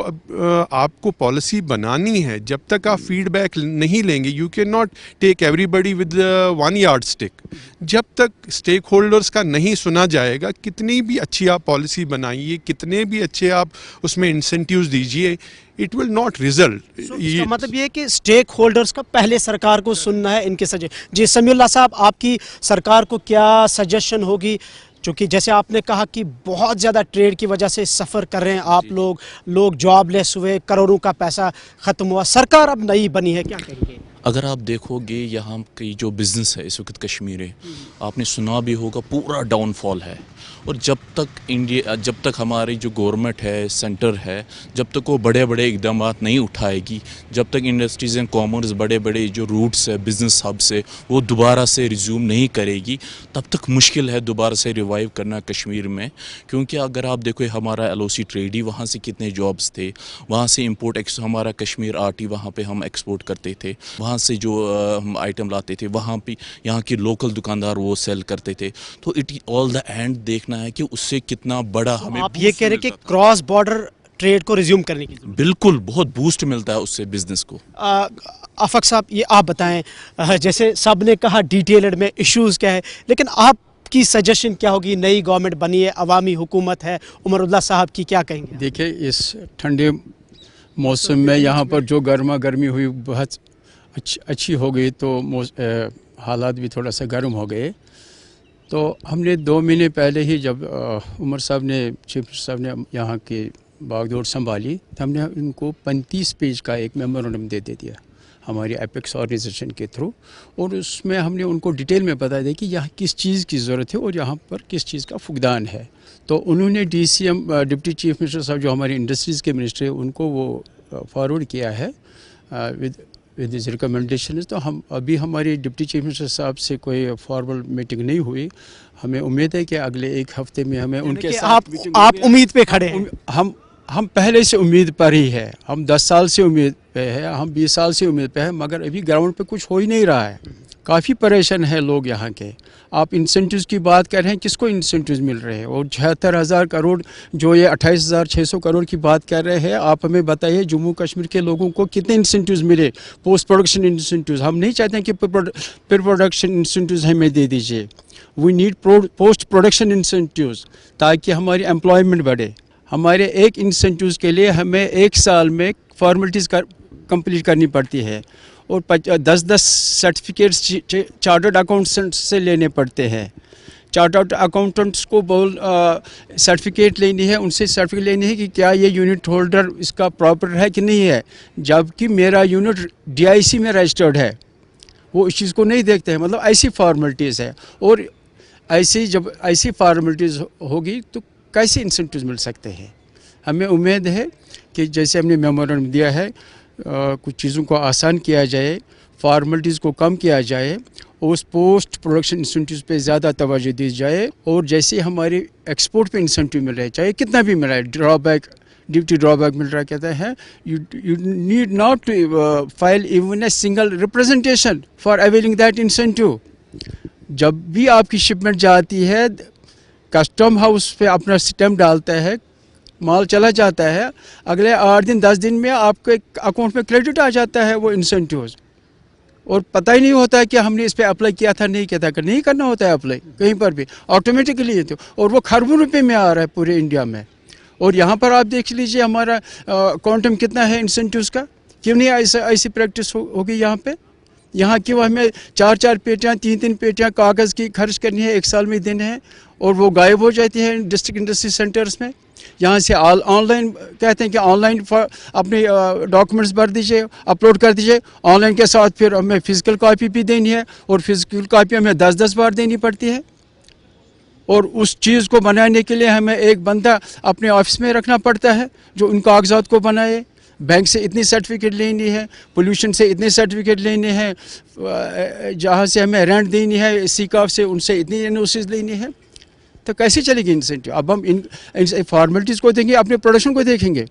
آپ کو پالیسی بنانی ہے, جب تک آپ فیڈ بیک نہیں لیں گے, you can not take everybody with one yardstick. جب تک اسٹیک ہولڈرس کا نہیں سنا جائے گا, کتنی بھی اچھی آپ پالیسی بنائیے, کتنے بھی اچھے آپ اس میں انسینٹیوز دیجیے, اٹ ول ناٹ ریزلٹ. اس کا مطلب یہ ہے کہ اسٹیک ہولڈرس کا پہلے سرکار کو سننا ہے, ان کے جی سمیع اللہ صاحب, آپ کی سرکار کو کیا سجیشن ہوگی, چونکہ جیسے آپ نے کہا کہ بہت زیادہ ٹریڈ کی وجہ سے سفر کر رہے ہیں آپ لوگ جاب لیس ہوئے, کروڑوں کا پیسہ ختم ہوا, سرکار اب نئی بنی ہے, کیا کہیں گے؟ اگر آپ دیکھو گے یہاں کی جو بزنس ہے اس وقت کشمیر ہے, آپ نے سنا بھی ہوگا پورا ڈاؤن فال ہے. اور جب تک ہماری جو گورنمنٹ ہے, سینٹر ہے, جب تک وہ بڑے بڑے اقدامات نہیں اٹھائے گی, جب تک انڈسٹریز اینڈ کامرس بڑے بڑے جو روٹس ہے بزنس ہب سے وہ دوبارہ سے ریزیوم نہیں کرے گی, تب تک مشکل ہے دوبارہ سے ریوائیو کرنا کشمیر میں. کیونکہ اگر آپ دیکھو ہمارا LOC ٹریڈ ہی, وہاں سے کتنے جابس تھے, وہاں سے امپورٹ ہمارا کشمیر آرٹ ہی وہاں پہ ہم ایکسپورٹ کرتے تھے, وہاں سے جو ہم آئٹم لاتے تھے وہاں پہ یہاں کی لوکل دکاندار وہ سیل کرتے تھے. تو اٹ آل دا اینڈ دیکھنا ہے کہ اس سے کتنا بڑا ہمیں, آپ یہ کہہ رہے کہ کراس بارڈر ٹریڈ کو ریزیوم کرنے کی بالکل بہت بوسٹ ملتا ہے اس سے بزنس کو. آفاق صاحب, یہ آپ بتائیں, جیسے سب نے کہا ڈیٹیلڈ میں ایشوز کیا ہے, لیکن آپ کی سجیشن کیا ہوگی؟ نئی گورنمنٹ بنی ہے, عوامی حکومت ہے, عمر اللہ صاحب کی کیا کہیں گے؟ دیکھیں اس ٹھنڈے موسم میں یہاں پر جو گرمی ہوئی بہت اچھی ہو گئی, تو حالات بھی تھوڑا سا گرم ہو گئے. تو ہم نے 2 مہینے پہلے ہی جب عمر صاحب نے, چیف منسٹر صاحب نے یہاں کی باغ دوڑ سنبھالی, تو ہم نے ان کو 35 پیج کا ایک میمورنڈم دے دیا ہماری ایپیکس آرگنائزیشن کے تھرو, اور اس میں ہم نے ان کو ڈیٹیل میں بتا دیا کہ یہاں کس چیز کی ضرورت ہے اور یہاں پر کس چیز کا فقدان ہے. تو انہوں نے DCM ڈپٹی چیف منسٹر صاحب جو ہماری انڈسٹریز کے منسٹر ہیں ان کو وہ فارورڈ کیا ہے ود دس ریکمنڈیشنز. تو ابھی ہماری ڈپٹی چیف منسٹر صاحب سے کوئی فارمل میٹنگ نہیں ہوئی. ہمیں امید ہے کہ اگلے 1 ہفتے میں ہمیں ان کے ساتھ آپ امید پہ کھڑے ہیں؟ ہم پہلے سے امید پر ہی ہے, ہم 10 سال سے امید پہ ہے, ہم 20 سال سے امید پہ ہے, مگر ابھی گراؤنڈ پہ کچھ ہو ہی نہیں رہا ہے. کافی پریشان ہیں لوگ یہاں کے. آپ انسینٹیوز کی بات کر رہے ہیں, کس کو انسینٹیوز مل رہے ہیں؟ اور 76,000 کروڑ جو یہ 28,600 کروڑ کی بات کر رہے ہیں, آپ ہمیں بتائیے جموں کشمیر کے لوگوں کو کتنے انسینٹیوز ملے, پوسٹ پروڈکشن انسینٹیوز. ہم نہیں چاہتے ہیں کہ پری پروڈکشن انسینٹیوز ہمیں دے دیجیے. We need post production incentives تاکہ ہماری امپلائمنٹ بڑھے. ہمارے ایک انسینٹیوز کے لیے ہمیں 1 سال میں فارمیلٹیز کمپلیٹ کرنی پڑتی ہے, اور 10 سرٹیفکیٹس چارٹرڈ اکاؤنٹنٹ سے لینے پڑتے ہیں. چارٹرڈ اکاؤنٹنٹس کو سرٹیفکیٹ لینی ہے, ان سے سرٹیفکیٹ لینی ہے کہ کیا یہ یونٹ ہولڈر اس کا پراپر ہے کہ نہیں ہے, جبکہ میرا یونٹ DIC میں رجسٹرڈ ہے. وہ اس چیز کو نہیں دیکھتے ہیں. مطلب ایسی فارمیلٹیز ہے, اور جب ایسی فارمیلٹیز ہوگی تو کیسے انسینٹیوز مل سکتے ہیں؟ हमें उम्मीद है कि जैसे हमने मेमोरेंडम दिया है कुछ चीज़ों को आसान किया जाए, फॉर्मेलिटीज़ को कम किया जाए, उस पोस्ट प्रोडक्शन इंसेंटिव पे ज़्यादा तवज्जो दी जाए, और जैसे हमारे एक्सपोर्ट पे इंसेंटिव मिल रहा है, चाहे कितना भी मिल रहा है, ड्रॉबैक ड्यूटी ड्रॉबैक मिल रहा है, कहता है you need not to file even a single representation for availing that incentive. जब भी आपकी शिपमेंट जाती है, कस्टम हाउस पे अपना स्टैम्प डालता है, माल चला जाता है, अगले 8 दिन 10 दिन में आपके अकाउंट में क्रेडिट आ जाता है वो इंसेंटिव्स, और पता ही नहीं होता है कि हमने इस पे अप्लाई किया था, नहीं किया था, नहीं करना होता है अप्लाई कहीं पर भी ऑटोमेटिकली, तो और वो खरबों रुपए में आ रहा है पूरे इंडिया में। और यहाँ पर आप देख लीजिए हमारा क्वांटम कितना है इंसेंटिव्स का, क्यों नहीं ऐसी प्रैक्टिस होगी यहाँ पे? यहाँ क्यों हमें 4-4 पेटियाँ 3-3 पेटियाँ कागज़ की खर्च करनी है, 1 साल में देने हैं, और वो गायब हो जाती है डिस्ट्रिक्ट इंडस्ट्री सेंटर्स में। यहाँ से ऑनलाइन कहते हैं कि ऑनलाइन अपने डॉक्यूमेंट्स भर दीजिए, अपलोड कर दीजिए, ऑनलाइन के साथ फिर हमें फ़िज़िकल कॉपी भी देनी है, और फ़िज़िकल कॉपी हमें 10-10 बार देनी पड़ती है, और उस चीज़ को बनाने के लिए हमें एक बंदा अपने ऑफिस में रखना पड़ता है जो उन कागजात को बनाए। बैंक से इतनी सर्टिफिकेट लेनी है, पोल्यूशन से इतने सर्टिफिकेट लेने हैं, जहाँ से हमें रेंट देनी है, सीकाफ से उनसे इतनी एनओसीज लेनी है, तो कैसे चलेगी इंसेंटिव? अब हम इन फॉर्मेलिटीज़ को देखेंगे, अपने प्रोडक्शन को देखेंगे।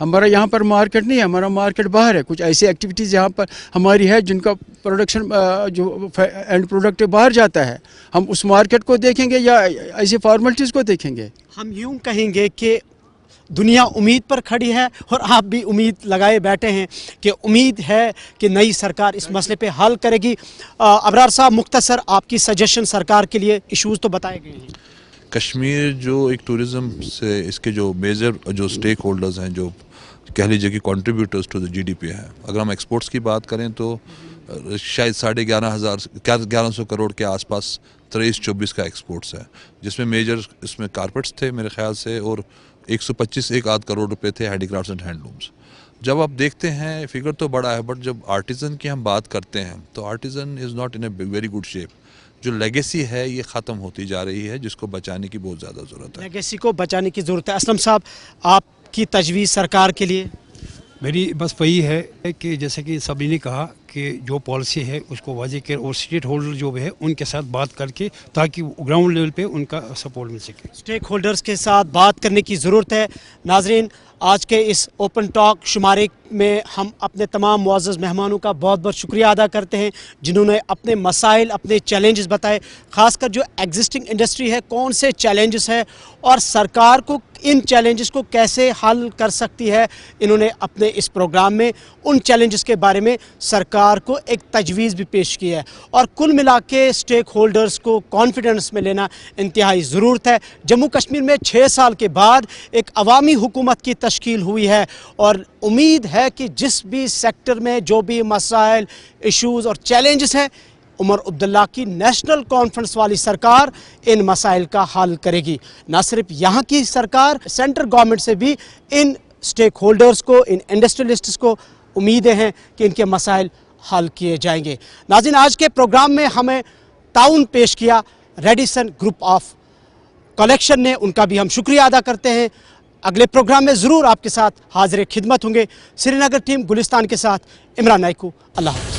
हमारा यहाँ पर मार्केट नहीं है, हमारा मार्केट बाहर है। कुछ ऐसी एक्टिविटीज़ यहाँ पर हमारी है जिनका प्रोडक्शन जो एंड प्रोडक्ट बाहर जाता है, हम उस मार्केट को देखेंगे या ऐसी फॉर्मेलिटीज़ को देखेंगे? हम यूं कहेंगे कि दुनिया उम्मीद पर खड़ी है, और आप भी उम्मीद लगाए बैठे हैं कि उम्मीद है कि नई सरकार इस मसले पे हल करेगी। अबरार साहब, मुख्तसर आपकी सजेशन सरकार के लिए, इश्यूज़ तो बताए गए हैं। कश्मीर जो एक टूरिज़म से इसके जो मेजर जो स्टेक होल्डर्स हैं, जो कह लीजिए कि कंट्रीब्यूटर्स टू द जीडीपी हैं, अगर हम एक्सपोर्ट्स की बात करें तो शायद 11,500 करोड़ के आसपास 23-24 का एक्सपोर्ट्स है, जिसमें मेजर इसमें कारपेट्स थे मेरे ख्याल से, और 125 करोड़ रुपए थे हैंडीक्राफ्ट्स एंड हैंडलूम्स। जब आप देखते हैं फिगर तो बड़ा है, बट जब आर्टिज़न की हम बात करते हैं तो artisan is not in a very good shape. जो लेगेसी है ये ख़त्म होती जा रही है, जिसको बचाने की बहुत ज़्यादा ज़रूरत है। लेगेसी को बचाने की ज़रूरत है। असलम साहब, आपकी तजवीज़ सरकार के लिए? मेरी बस वही है कि जैसे कि सभी ने कहा कि जो पॉलिसी है उसको वाज़ेह कर, और स्टेक होल्डर जो है उनके साथ बात करके, ताकि ग्राउंड लेवल पे उनका सपोर्ट मिल सके। स्टेक होल्डर्स के साथ बात करने की ज़रूरत है। नाजरीन, आज के इस ओपन टॉक शुमारे में हम अपने तमाम मुअज़्ज़ज़ मेहमानों का बहुत बहुत शुक्रिया अदा करते हैं जिन्होंने अपने मसाइल, अपने चैलेंजेस बताए, ख़ासकर जो एग्जिस्टिंग इंडस्ट्री है कौन से चैलेंजेस है और सरकार को इन चैलेंजेस को कैसे हल कर सकती है। इन्होंने अपने इस प्रोग्राम में उन चैलेंजेस के बारे में सरकार को एक तजवीज़ भी पेश की है, और कुल मिला के स्टेक होल्डर्स को कॉन्फिडेंस में लेना इंतहाई ज़रूरत है। जम्मू कश्मीर में 6 साल के बाद एक अवामी हुकूमत की तश्कील हुई है, और उम्मीद है कि जिस भी सेक्टर में जो भी मसाइल, इश्यूज़ और चैलेंजेस हैं, उमर अब्दुल्ला की नेशनल कॉन्फ्रेंस वाली सरकार इन मसाइल का हल करेगी। न सिर्फ यहाँ की सरकार, सेंट्रल गवर्नमेंट से भी इन स्टेक होल्डर्स को, इन इंडस्ट्रियलिस्ट्स को उम्मीदें हैं कि इनके मसाइल हल किए जाएंगे। नाज़रीन, आज के प्रोग्राम में हमें ताउन पेश किया रेडिसन ग्रुप ऑफ कलेक्शन ने, उनका भी हम शुक्रिया अदा करते हैं। अगले प्रोग्राम में ज़रूर आपके साथ हाजिर खिदमत होंगे। श्रीनगर टीम गुलिस्तान के साथ इमरान नाइकू, अल्लाह।